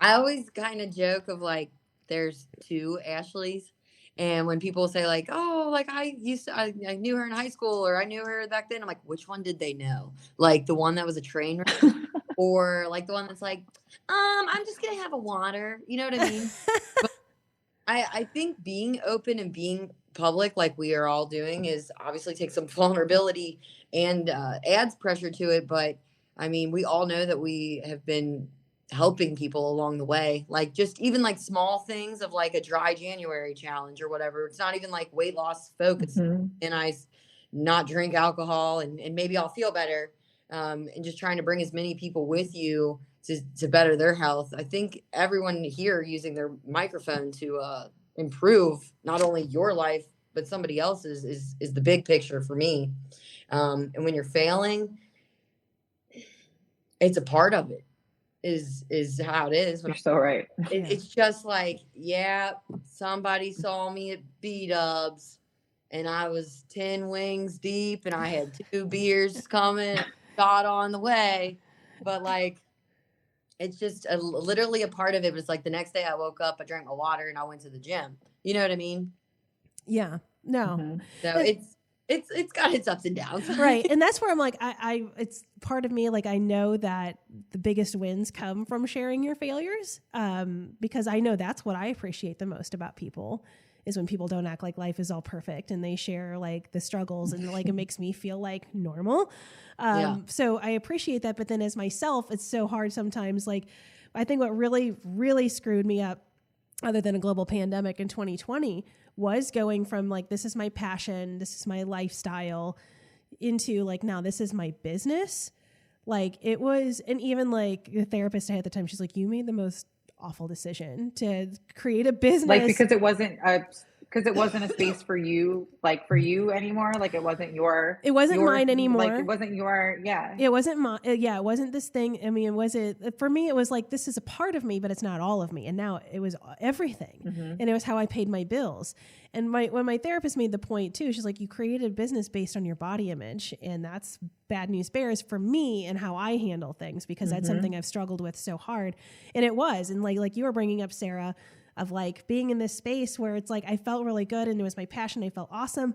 I always kind of joke of like, there's two Ashleys. And when people say like, oh, like I knew her in high school or I knew her back then, I'm like, which one did they know? Like the one that was a train wreck or like the one that's like, I'm just going to have a water. You know what I mean? But I think being open and being public like we are all doing is obviously takes some vulnerability and adds pressure to it. But I mean, we all know that we have been helping people along the way, like just even like small things of like a dry January challenge or whatever. It's not even like weight loss focused and I not drink alcohol and maybe I'll feel better. And just trying to bring as many people with you to better their health. I think everyone here using their microphone to improve not only your life, but somebody else's is the big picture for me. And when you're failing, it's a part of it. Is how it is. You're so right. It's just like, yeah, somebody saw me at B-Dubs and I was 10 wings deep and I had 2 beers coming, shot on the way. But like, it's just literally a part of it. But it's like the next day I woke up, I drank my water and I went to the gym. You know what I mean? Yeah. No. So it's got its ups and downs. Right. And that's where I'm like, it's part of me. Like, I know that the biggest wins come from sharing your failures. Because I know that's what I appreciate the most about people is when people don't act like life is all perfect and they share like the struggles and like, it makes me feel like normal. So I appreciate that. But then as myself, it's so hard sometimes. Like, I think what really, really screwed me up other than a global pandemic in 2020 was going from like, this is my passion, this is my lifestyle, into like, now this is my business. Like it was, and even like the therapist I had at the time, she's like, you made the most awful decision to create a business. Like, because it wasn't a space for you, like for you anymore. Like it wasn't mine anymore. Like it wasn't it wasn't mine. It wasn't this thing. I mean, for me, it was like, this is a part of me, but it's not all of me. And now it was everything. And it was how I paid my bills. And when my therapist made the point too, she's like, you created a business based on your body image. And that's bad news bears for me and how I handle things, because that's something I've struggled with so hard. And it was, and like you were bringing up, Sarah, of like being in this space where it's like, I felt really good and it was my passion. I felt awesome.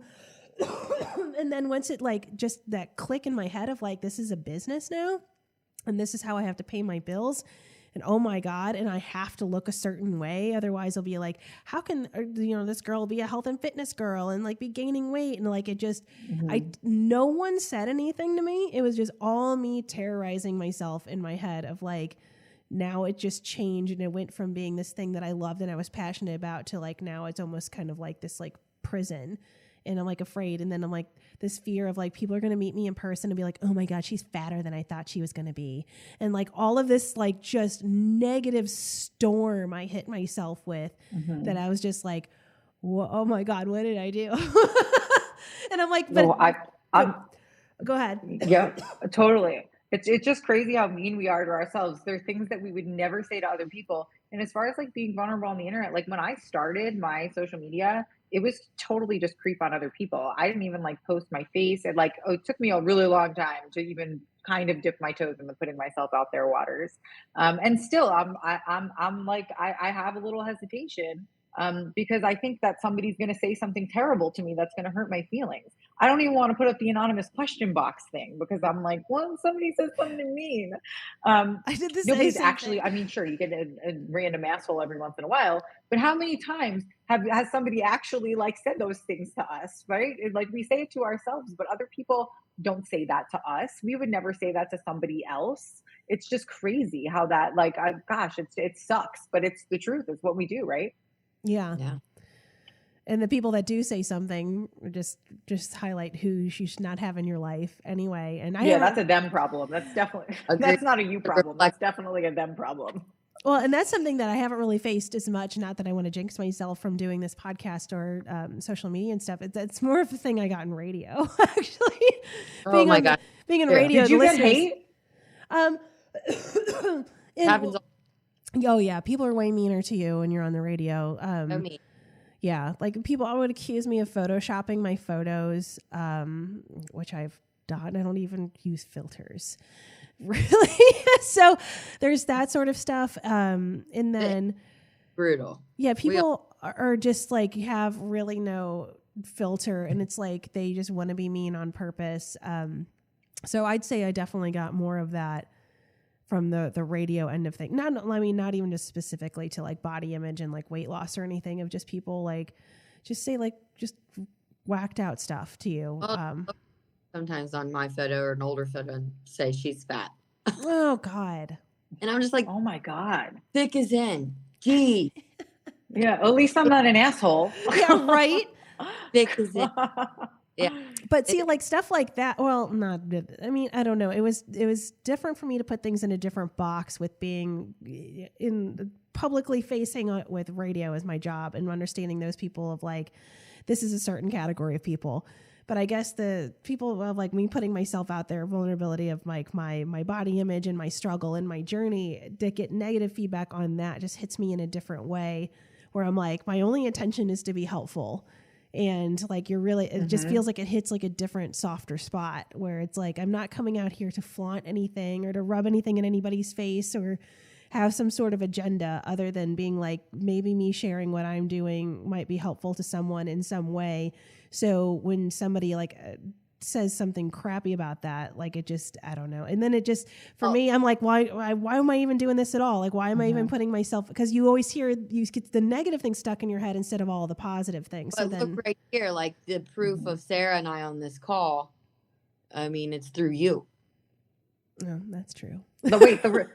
And then once it like just that click in my head of like, this is a business now and this is how I have to pay my bills. And oh my God, and I have to look a certain way. Otherwise I'll be like, how can, this girl be a health and fitness girl and like be gaining weight? And like, it just, no one said anything to me. It was just all me terrorizing myself in my head of like, now it just changed and it went from being this thing that I loved and I was passionate about to like, now it's almost kind of like this like prison. And I'm like afraid. And then I'm like this fear of like, people are going to meet me in person and be like, oh my God, she's fatter than I thought she was going to be. And like all of this, like just negative storm I hit myself with that I was just like, oh my God, what did I do? And I'm like, but go ahead. Yeah, totally. It's just crazy how mean we are to ourselves. There are things that we would never say to other people. And as far as like being vulnerable on the internet, like when I started my social media, it was totally just creep on other people. I didn't even like post my face. It took me a really long time to even kind of dip my toes into putting myself out there waters. And still, I have a little hesitation because I think that somebody's going to say something terrible to me that's going to hurt my feelings. I don't even want to put up the anonymous question box thing because I'm like, well, somebody says something mean. I did this. Nobody's actually, I mean, sure, you get a random asshole every once in a while, but how many times has somebody actually like said those things to us, right? Like we say it to ourselves, but other people don't say that to us. We would never say that to somebody else. It's just crazy how that, like, gosh, it sucks, but it's the truth. It's what we do, right? Yeah. And the people that do say something just highlight who you should not have in your life anyway. And that's a them problem. That's definitely that's not a you problem. That's definitely a them problem. Well, and that's something that I haven't really faced as much. Not that I want to jinx myself from doing this podcast or social media and stuff. It's more of a thing I got in radio, actually. Oh my God. Being in radio. Did you get hate? Happens. Oh yeah, people are way meaner to you when you're on the radio. So mean. Yeah, like people would accuse me of photoshopping my photos, which I've done. I don't even use filters, really. So there's that sort of stuff. And then brutal. Yeah, people are just like have really no filter, and it's like they just want to be mean on purpose. So I'd say I definitely got more of that from the radio end of things. Not even just specifically to like body image and like weight loss or anything, of just people like just say like just whacked out stuff to you. Sometimes on my photo or an older photo and say she's fat. Oh God. And I'm just like, oh my God. Thick as in. Gee. Yeah, at least I'm not an asshole. Yeah, right? Thick as in. Yeah. But see, like stuff like that, well, not, I mean, I don't know. It was different for me to put things in a different box with being in publicly facing with radio as my job and understanding those people of like, this is a certain category of people. But I guess the people of like me putting myself out there, vulnerability of like my body image and my struggle and my journey, to get negative feedback on that just hits me in a different way, where I'm like, my only intention is to be helpful. And like, you're really, it just feels like it hits like a different, softer spot where it's like, I'm not coming out here to flaunt anything or to rub anything in anybody's face or have some sort of agenda other than being like, maybe me sharing what I'm doing might be helpful to someone in some way. So when somebody like says something crappy about that, like it just, I don't know. And then it just, for me, I'm like, why am I even doing this at all? Like, why am I even putting myself, because you always hear, you get the negative things stuck in your head instead of all the positive things. But so then look right here, like the proof of Sarah and I on this call. I mean, it's through you. no, that's true. The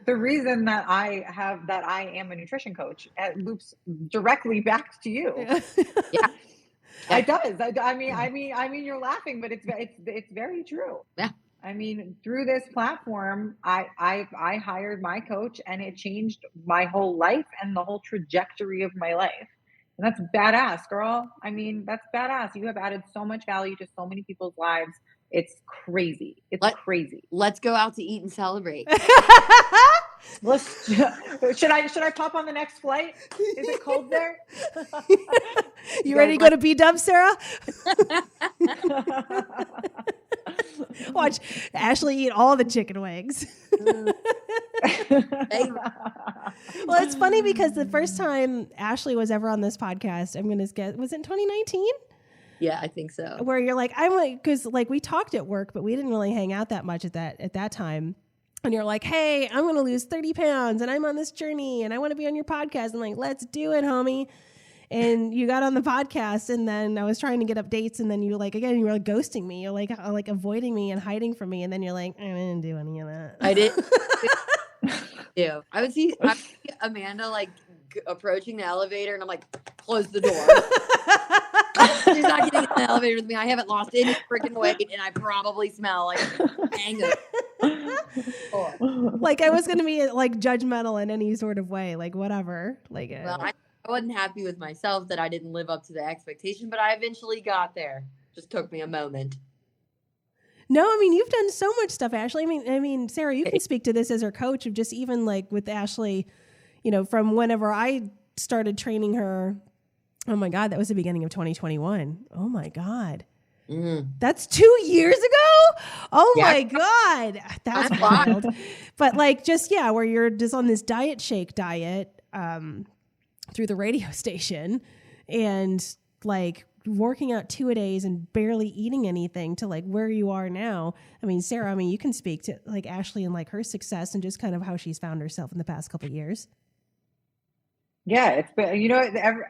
reason that I am a nutrition coach, it loops directly back to you. Yeah. It does. I mean, you're laughing, but it's very true. Yeah. I mean, through this platform, I hired my coach, and it changed my whole life and the whole trajectory of my life. And that's badass, girl. I mean, that's badass. You have added so much value to so many people's lives. It's crazy. Crazy. Let's go out to eat and celebrate. Should I pop on the next flight? Is it cold there? You ready to go to B-Dub, Sarah? Watch Ashley eat all the chicken wings. Well, it's funny because the first time Ashley was ever on this podcast, I'm going to guess, was it in 2019? Yeah, I think so. Where you're like, I'm like, because like we talked at work, but we didn't really hang out that much at that time. And you're like, hey, I'm going to lose 30 pounds and I'm on this journey and I want to be on your podcast. And like, let's do it, homie. And you got on the podcast, and then I was trying to get updates, and then you like, again, you were like ghosting me. You're like avoiding me and hiding from me. And then you're like, I didn't do any of that. I did. Yeah. I would see Amanda like approaching the elevator, and I'm like, close the door. She's not getting in the elevator with me. I haven't lost any freaking weight, and I probably smell like anger. Like I was going to be like judgmental in any sort of way, like whatever. Like, well, I wasn't happy with myself that I didn't live up to the expectation, but I eventually got there. Just took me a moment. No, I mean, you've done so much stuff, Ashley. I mean, Sarah, you can speak to this as her coach of just even like with Ashley from whenever I started training her. Oh my God, that was the beginning of 2021. Oh my God. That's 2 years ago. Oh my God. That's wild. But where you're just on this diet shake diet through the radio station and working out 2 a days and barely eating anything to where you are now. I mean, Sarah, you can speak to Ashley and her success and just kind of how she's found herself in the past couple of years. Yeah, it's been,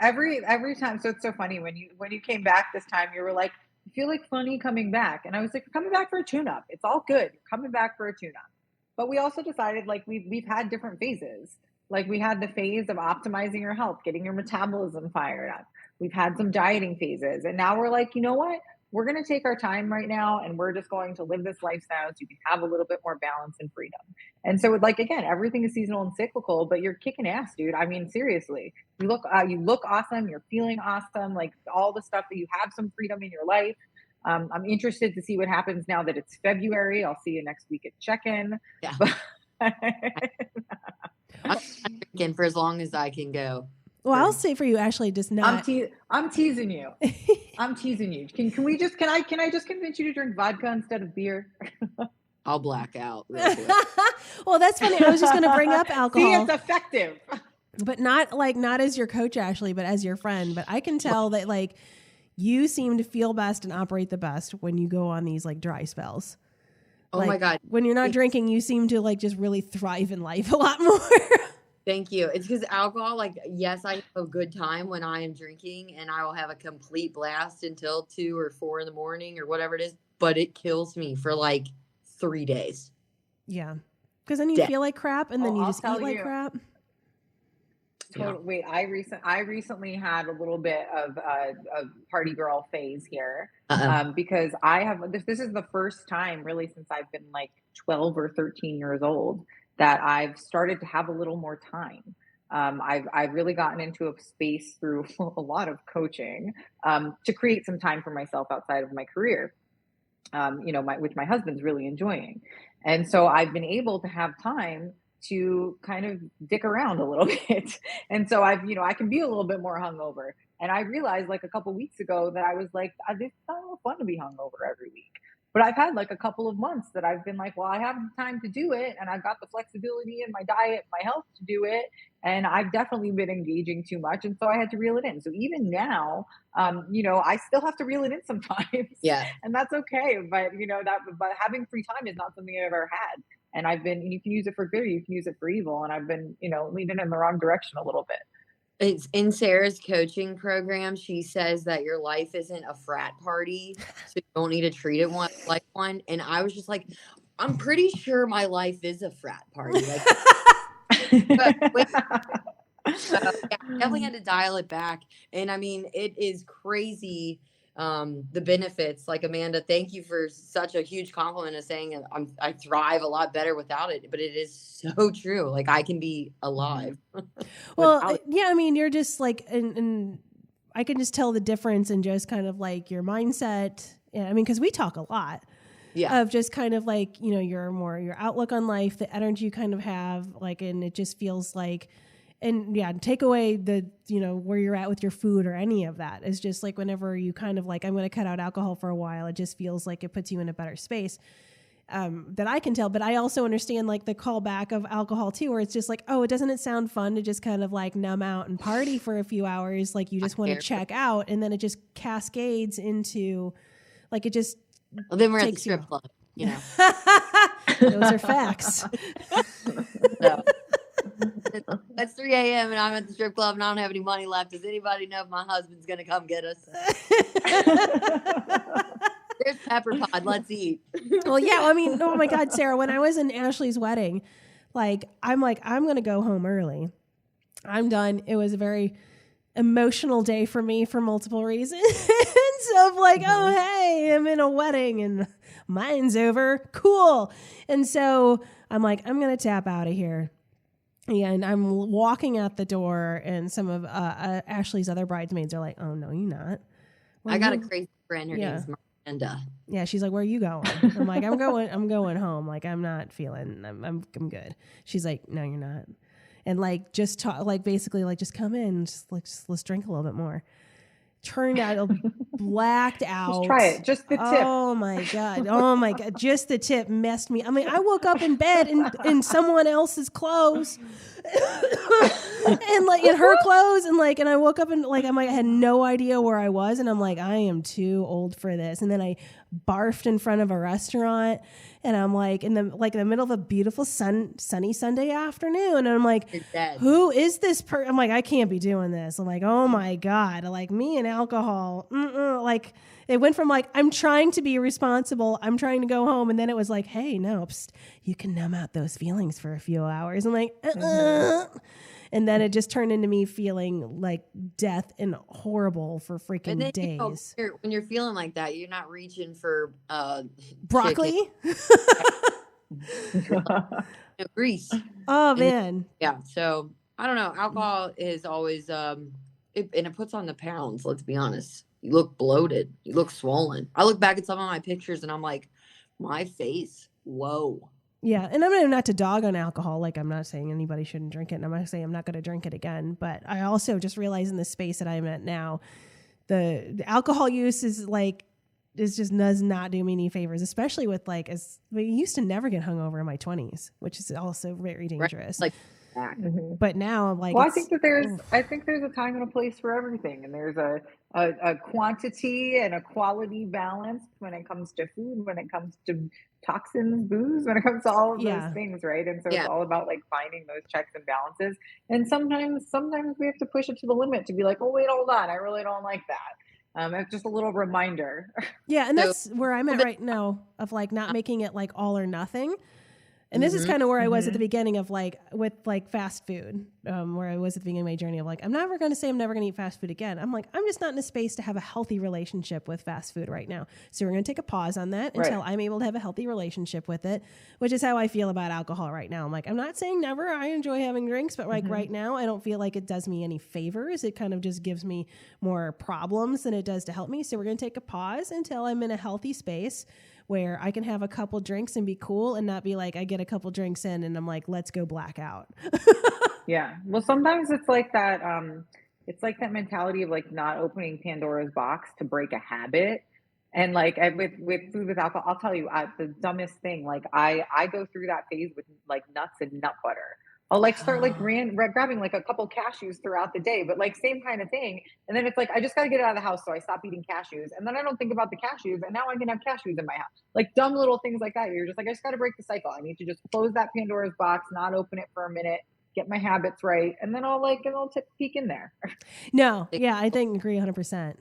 every time. So it's so funny when you came back this time, you were like, I feel funny coming back. And I was like, you're coming back for a tune-up. It's all good. You're coming back for a tune-up. But we also decided we've had different phases. We had the phase of optimizing your health, getting your metabolism fired up. We've had some dieting phases. And now we're like, you know what? We're going to take our time right now and we're just going to live this lifestyle so you can have a little bit more balance and freedom. And so again, everything is seasonal and cyclical, but you're kicking ass, dude. I mean, seriously, you look awesome. You're feeling awesome. All the stuff that you have some freedom in your life. I'm interested to see what happens now that it's February. I'll see you next week at check-in. Yeah. I'm drinking for as long as I can go. Well, I'll say for you, Ashley, just not. I'm teasing you. I'm teasing you. Can I just convince you to drink vodka instead of beer? I'll black out real quick. Well, that's funny. I was just going to bring up alcohol. See, it's effective. But not as your coach, Ashley, but as your friend. But I can tell that you seem to feel best and operate the best when you go on these dry spells. Oh my God. When you're not drinking, you seem to just really thrive in life a lot more. Thank you. It's because alcohol, yes, I have a good time when I am drinking and I will have a complete blast until 2 or 4 in the morning or whatever it is, but it kills me for 3 days. Yeah. Because then you feel like crap and then you just eat like crap. Totally. Wait, I recently had a little bit of a party girl phase here because I have this is the first time really since I've been 12 or 13 years old that I've started to have a little more time. I've really gotten into a space through a lot of coaching to create some time for myself outside of my career, which my husband's really enjoying. And so I've been able to have time to kind of dick around a little bit. And so I can be a little bit more hungover. And I realized a couple weeks ago that I was it's not fun to be hungover every week. But I've had a couple of months that I've been well, I have the time to do it. And I've got the flexibility in my diet, my health to do it. And I've definitely been engaging too much. And so I had to reel it in. So even now, I still have to reel it in sometimes. Yeah. And that's okay. But, but having free time is not something I've ever had. And you can use it for good, or you can use it for evil. And I've been, leaning in the wrong direction a little bit. It's in Sarah's coaching program. She says that your life isn't a frat party, so you don't need to treat it like one. And I was just I'm pretty sure my life is a frat party. Definitely had to dial it back. And I mean, it is crazy. The benefits, Amanda, thank you for such a huge compliment of saying I thrive a lot better without it, but it is so true. I can be alive. Well, yeah, I mean, you're just and I can just tell the difference in just kind of your mindset. Yeah, I mean, because we talk a lot of just kind of your outlook on life, the energy you kind of have, and it just feels and yeah, take away the, where you're at with your food or any of that. It's just whenever you kind of I'm going to cut out alcohol for a while, it just feels like it puts you in a better space that I can tell. But I also understand the callback of alcohol too, where it's just oh, doesn't it sound fun to just kind of numb out and party for a few hours? You just want to check out, and then it just cascades into it just. Well, then we're at the strip club, Those are facts. So. It's 3 a.m. and I'm at the strip club and I don't have any money left. Does anybody know if my husband's going to come get us? There's pepper pod. Let's eat. Well, yeah. I mean, oh my God, Sarah, when I was in Ashley's wedding, I'm going to go home early. I'm done. It was a very emotional day for me for multiple reasons. So oh, hey, I'm in a wedding and mine's over. Cool. And so I'm I'm going to tap out of here. And I'm walking out the door, and some of Ashley's other bridesmaids are "Oh no, you're not." I got a crazy friend. Her name's Miranda. Yeah, she's "Where are you going?" I'm I'm going home. I'm not feeling. I'm good. She's "No, you're not." and like just talk, like basically like just come in, let's drink a little bit more. Turned out blacked out. Just try it. Just the tip. Oh my God. Oh my God. Just the tip messed me. I mean, I woke up in bed in someone else's clothes and like in her clothes and I woke up and like, I had no idea where I was. And I'm like, I am too old for this. And then I barfed in front of a restaurant and I'm like in the middle of a beautiful sunny Sunday afternoon. And I'm like, who is this person? I'm like, I can't be doing this. I'm like, oh my God. Like me and alcohol. Like it went from like, I'm trying to be responsible. I'm trying to go home. And then it was like, hey, no, you can numb out those feelings for a few hours. I'm like, And then it just turned into me feeling like death and horrible for freaking days. When you're feeling like that, you're not reaching for broccoli, grease. Oh man, yeah. So I don't know. Alcohol is always it puts on the pounds. Let's be honest. You look bloated. You look swollen. I look back at some of my pictures and I'm like, my face. Whoa. Yeah, and I'm not to dog on alcohol. Like, I'm not saying anybody shouldn't drink it, and I'm not saying I'm not going to drink it again. But I also just realize in the space that I'm at now, the alcohol use is just does not do me any favors, especially with I used to never get hungover in my 20s, which is also very dangerous. Right. But now I'm like, well, I think there's a time and a place for everything, and there's a quantity and a quality balance when it comes to food, when it comes to toxins, booze, when it comes to all of those things, right? And so it's all about finding those checks and balances. And sometimes we have to push it to the limit to be like, oh wait, hold on, I really don't like that. It's just a little reminder. Yeah, and that's where I'm at right now of not making it all or nothing. And this is kind of where I was at the beginning of with fast food, where I was at the beginning of my journey of I'm never going to say I'm never going to eat fast food again. I'm I'm just not in a space to have a healthy relationship with fast food right now. So we're going to take a pause on that until I'm able to have a healthy relationship with it, which is how I feel about alcohol right now. I'm not saying never. I enjoy having drinks, but right now I don't feel like it does me any favors. It kind of just gives me more problems than it does to help me. So we're going to take a pause until I'm in a healthy space where I can have a couple drinks and be cool and not be I get a couple drinks in and I'm let's go blackout. Yeah. Well, sometimes it's like that. It's like that mentality of not opening Pandora's box to break a habit. And with food, with alcohol, I'll tell you the dumbest thing. I go through that phase with nuts and nut butter. I'll start grabbing a couple cashews throughout the day, but same kind of thing. And then it's I just got to get it out of the house. So I stop eating cashews, and then I don't think about the cashews, and now I can have cashews in my house. Dumb little things like that. You're just I just got to break the cycle. I need to just close that Pandora's box, not open it for a minute, get my habits right. And then I'll peek in there. No. Yeah. I agree 100%.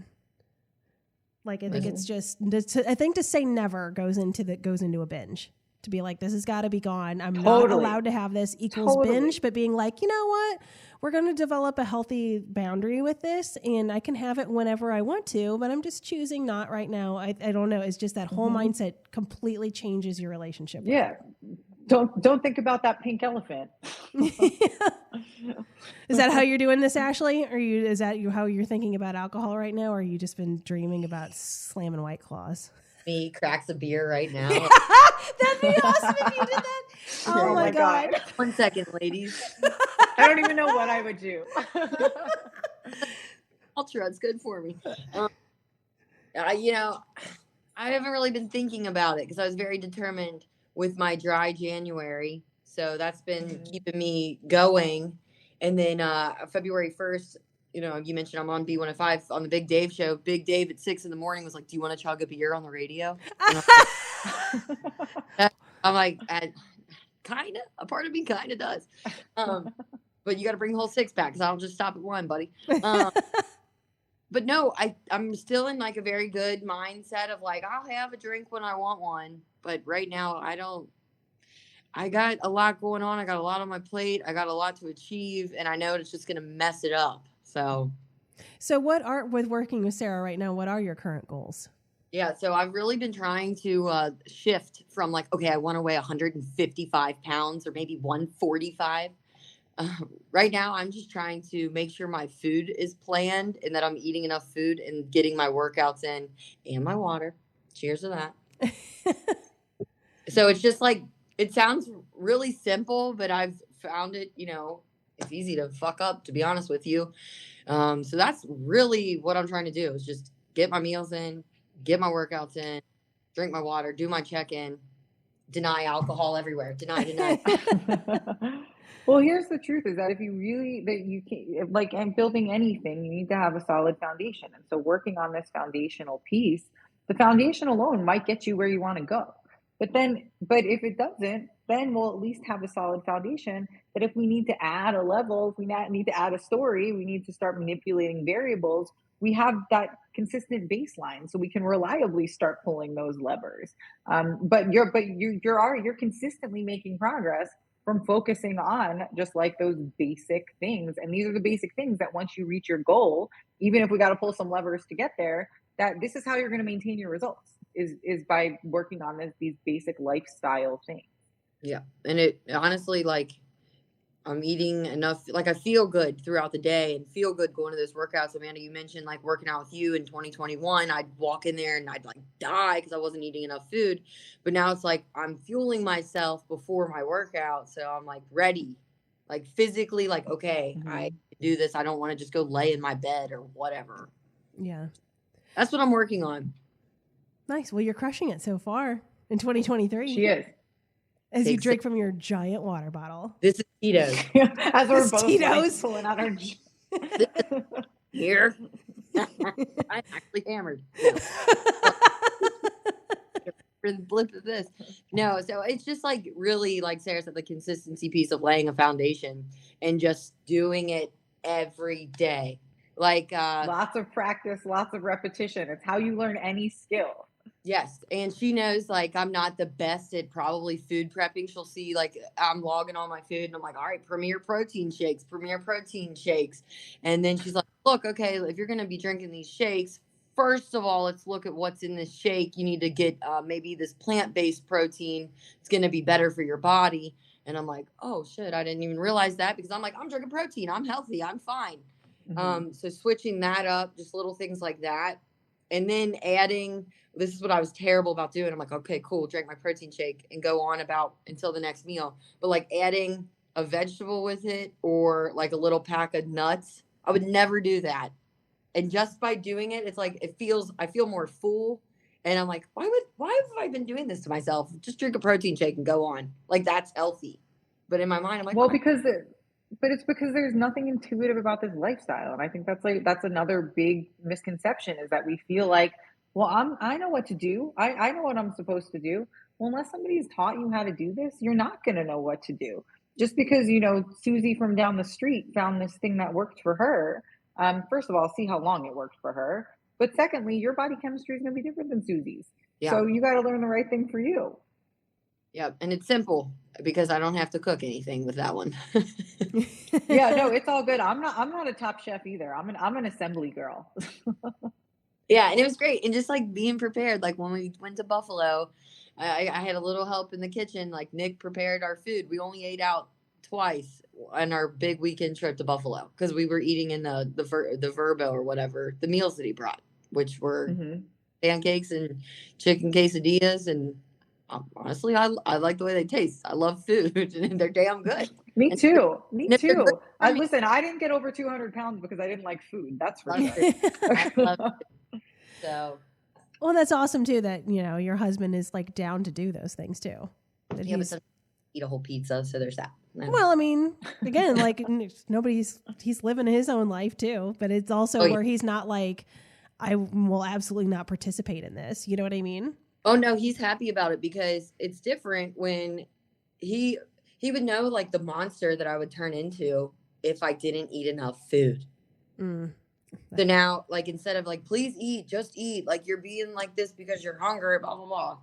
I think it's just, I think to say never goes into a binge. To be this has got to be gone. I'm not allowed to have this equals binge, but being you know what? We're going to develop a healthy boundary with this and I can have it whenever I want to, but I'm just choosing not right now. I don't know. It's just that whole mindset completely changes your relationship. Yeah. Don't think about that pink elephant. Is that how you're doing this, Ashley? Is that how you're thinking about alcohol right now? Or are you just been dreaming about slamming White Claws? Me cracks a beer right now. That'd be awesome if you did that. Oh my God. 1 second, ladies. I don't even know what I would do. Ultra, it's good for me. I haven't really been thinking about it because I was very determined with my dry January. So that's been keeping me going. And then February 1st, you mentioned I'm on B105 on the Big Dave show. Big Dave at 6 a.m. was do you want to chug a beer on the radio? I'm kind of. A part of me kind of does. But you got to bring the whole 6-pack because I'll just stop at 1, buddy. But no, I'm still in a very good mindset of I'll have a drink when I want one. But right now I got a lot going on. I got a lot on my plate. I got a lot to achieve. And I know it's just going to mess it up. So with working with Sarah right now, what are your current goals? Yeah, so I've really been trying to shift from okay, I want to weigh 155 pounds or maybe 145. Right now, I'm just trying to make sure my food is planned and that I'm eating enough food and getting my workouts in and my water. Cheers to that. So it's just it sounds really simple, but I've found it, enough easy to fuck up, to be honest with you. So that's really what I'm trying to do, is just get my meals in, get my workouts in, drink my water, do my check-in, deny alcohol everywhere, deny. Well, here's the truth, is that if you really, that you can, like, and building anything, you need to have a solid foundation. And so working on this foundational piece, the foundation alone might get you where you want to go. But if it doesn't, then we'll at least have a solid foundation that if we need to add a level, if we need to add a story, we need to start manipulating variables, we have that consistent baseline so we can reliably start pulling those levers. But you're consistently making progress from focusing on just like those basic things. And these are the basic things that once you reach your goal, even if we got to pull some levers to get there, that this is how you're going to maintain your results, is by working on these basic lifestyle things. Yeah. And it honestly, like, I'm eating enough, like I feel good throughout the day and feel good going to those workouts. Amanda, you mentioned like working out with you in 2021, I'd walk in there and I'd like die because I wasn't eating enough food. But now it's like I'm fueling myself before my workout. So I'm like ready, like physically, like, okay, I can do this. I don't want to just go lay in my bed or whatever. Yeah. That's what I'm working on. Nice. Well, you're crushing it so far in 2023. She is. As you drink from your giant water bottle. This is Tito's. As we're This both Tito's. like, pulling out our Here. I'm actually hammered. For the blip of this. No, so it's just like really, like Sarah said, the consistency piece of laying a foundation and just doing it every day. Like lots of practice, lots of repetition. It's how you learn any skill. Yes. And she knows like I'm not the best at probably food prepping. She'll see like I'm logging all my food and I'm like, all right, Premier protein shakes. And then she's like, look, okay, if you're going to be drinking these shakes, first of all, let's look at what's in this shake. You need to get maybe this plant-based protein. It's going to be better for your body. And I'm like, oh shit, I didn't even realize that, because I'm like, I'm drinking protein. I'm healthy. I'm fine. So switching that up, just little things like that. And then adding, this is what I was terrible about doing. I'm like, okay, cool, drink my protein shake and go on about until the next meal. But like adding a vegetable with it or like a little pack of nuts, I would never do that. And just by doing it, it's like, I feel more full. And I'm like, why have I been doing this to myself? Just drink a protein shake and go on. Like, that's healthy. But in my mind, I'm like, well, it's because there's nothing intuitive about this lifestyle. And I think that's another big misconception, is that we feel like, well, I know what to do. I know what I'm supposed to do. Well, unless somebody's taught you how to do this, you're not going to know what to do. Just because, Susie from down the street found this thing that worked for her. First of all, see how long it worked for her. But secondly, your body chemistry is going to be different than Susie's. Yeah. So you got to learn the right thing for you. Yeah, and it's simple because I don't have to cook anything with that one. Yeah, no, it's all good. I'm not a top chef either. I'm an assembly girl. Yeah, and it was great. And just like being prepared, like when we went to Buffalo, I had a little help in the kitchen. Like Nick prepared our food. We only ate out twice on our big weekend trip to Buffalo because we were eating in the Verbo or whatever, the meals that he brought, which were pancakes and chicken quesadillas. And honestly, I like the way they taste. I love food and they're damn good. Me too. Listen, I didn't get over 200 pounds because I didn't like food. That's for sure. So, well, that's awesome too that your husband is like down to do those things too. That but eat a whole pizza, so there's that. Well, I mean, again, like he's living his own life too, but it's also where he's not like, I will absolutely not participate in this. You know what I mean? Oh no, he's happy about it because it's different when he would know like the monster that I would turn into if I didn't eat enough food. So now, like, instead of like, please eat, just eat, like you're being like this because you're hungry, blah, blah, blah.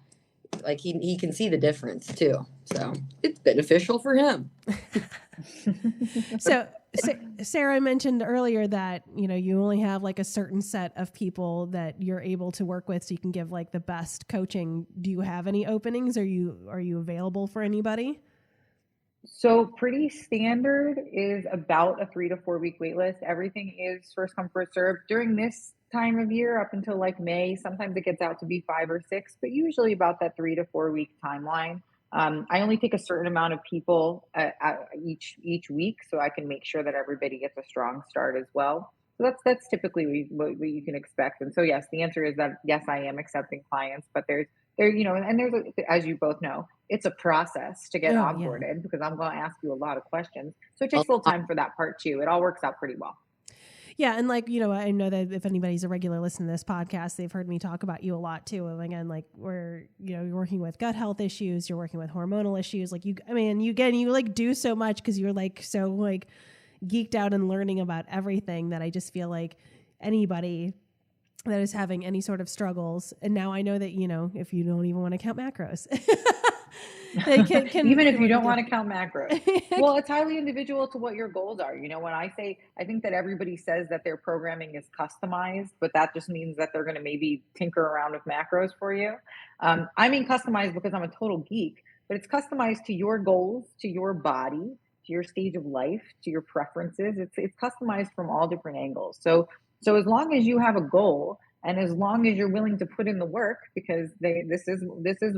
Like he can see the difference too. So it's beneficial for him. So Sarah mentioned earlier that, you only have like a certain set of people that you're able to work with so you can give like the best coaching. Do you have any openings? Are you available for anybody? So pretty standard is about a 3 to 4 week wait list. Everything is first come, first serve. During this time of year up until like May, sometimes it gets out to be 5 or 6, but usually about that 3 to 4 week timeline. I only take a certain amount of people each week, so I can make sure that everybody gets a strong start as well. So that's typically what you can expect. And so yes, the answer is that yes, I am accepting clients, but there's as you both know, it's a process to get onboarded because I'm going to ask you a lot of questions. So it takes a little time for that part too. It all works out pretty well. Yeah, and like, I know that if anybody's a regular listener to this podcast, they've heard me talk about you a lot too. And again, like you're working with gut health issues, you're working with hormonal issues. Like you like do so much because you're like so like geeked out and learning about everything that I just feel like anybody that is having any sort of struggles. And now I know that, if you don't even want to count macros, they can even if you don't want to count macros. Well, it's highly individual to what your goals are. When I think that everybody says that their programming is customized, but that just means that they're going to maybe tinker around with macros for you. I mean, customized because I'm a total geek, but it's customized to your goals, to your body, to your stage of life, to your preferences. It's customized from all different angles. So as long as you have a goal and as long as you're willing to put in the work, because this is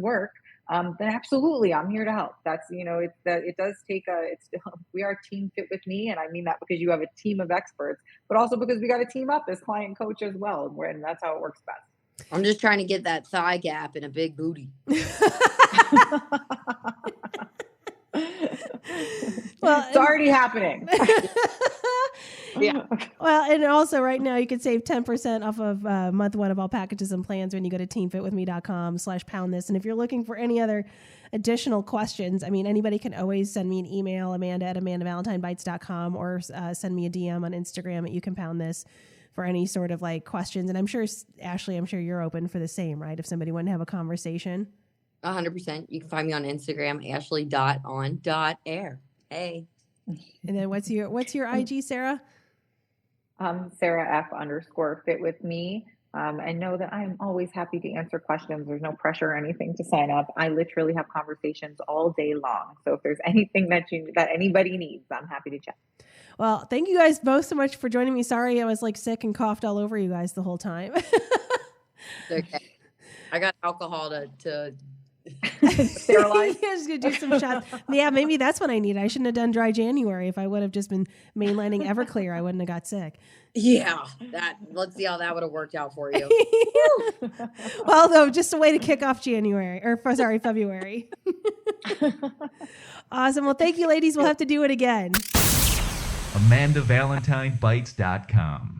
work, then absolutely, I'm here to help. That's, it does take we are Team Fit with Me. And I mean that because you have a team of experts, but also because we got to team up as client coach as well. And that's how it works best. I'm just trying to get that thigh gap and a big booty. Well, it's already happening. Yeah. Well, and also right now you can save 10% off of month one of all packages and plans when you go to teamfitwithme.com/pound this. And if you're looking for any other additional questions, I mean, anybody can always send me an email, Amanda@AmandaValentineBites.com, or send me a DM on Instagram at You Can Pound This for any sort of like questions. And I'm sure, Ashley, you're open for the same, right? If somebody wanted to have a conversation. 100%. You can find me on Instagram, ashley.on.air. Hey. And then what's your IG, Sarah? Sarah F_fit with me. And know that I am always happy to answer questions. There's no pressure or anything to sign up. I literally have conversations all day long. So if there's anything that anybody needs, I'm happy to chat. Well, thank you guys both so much for joining me. Sorry I was like sick and coughed all over you guys the whole time. Okay. I got alcohol to sterilize. I was going to do some shots. Yeah, maybe that's what I need. I shouldn't have done dry January. If I would have just been mainlining Everclear, I wouldn't have got sick. Yeah, let's see how that would have worked out for you. Well, though, just a way to kick off February. Awesome. Well, thank you, ladies. We'll have to do it again. AmandaValentineBites.com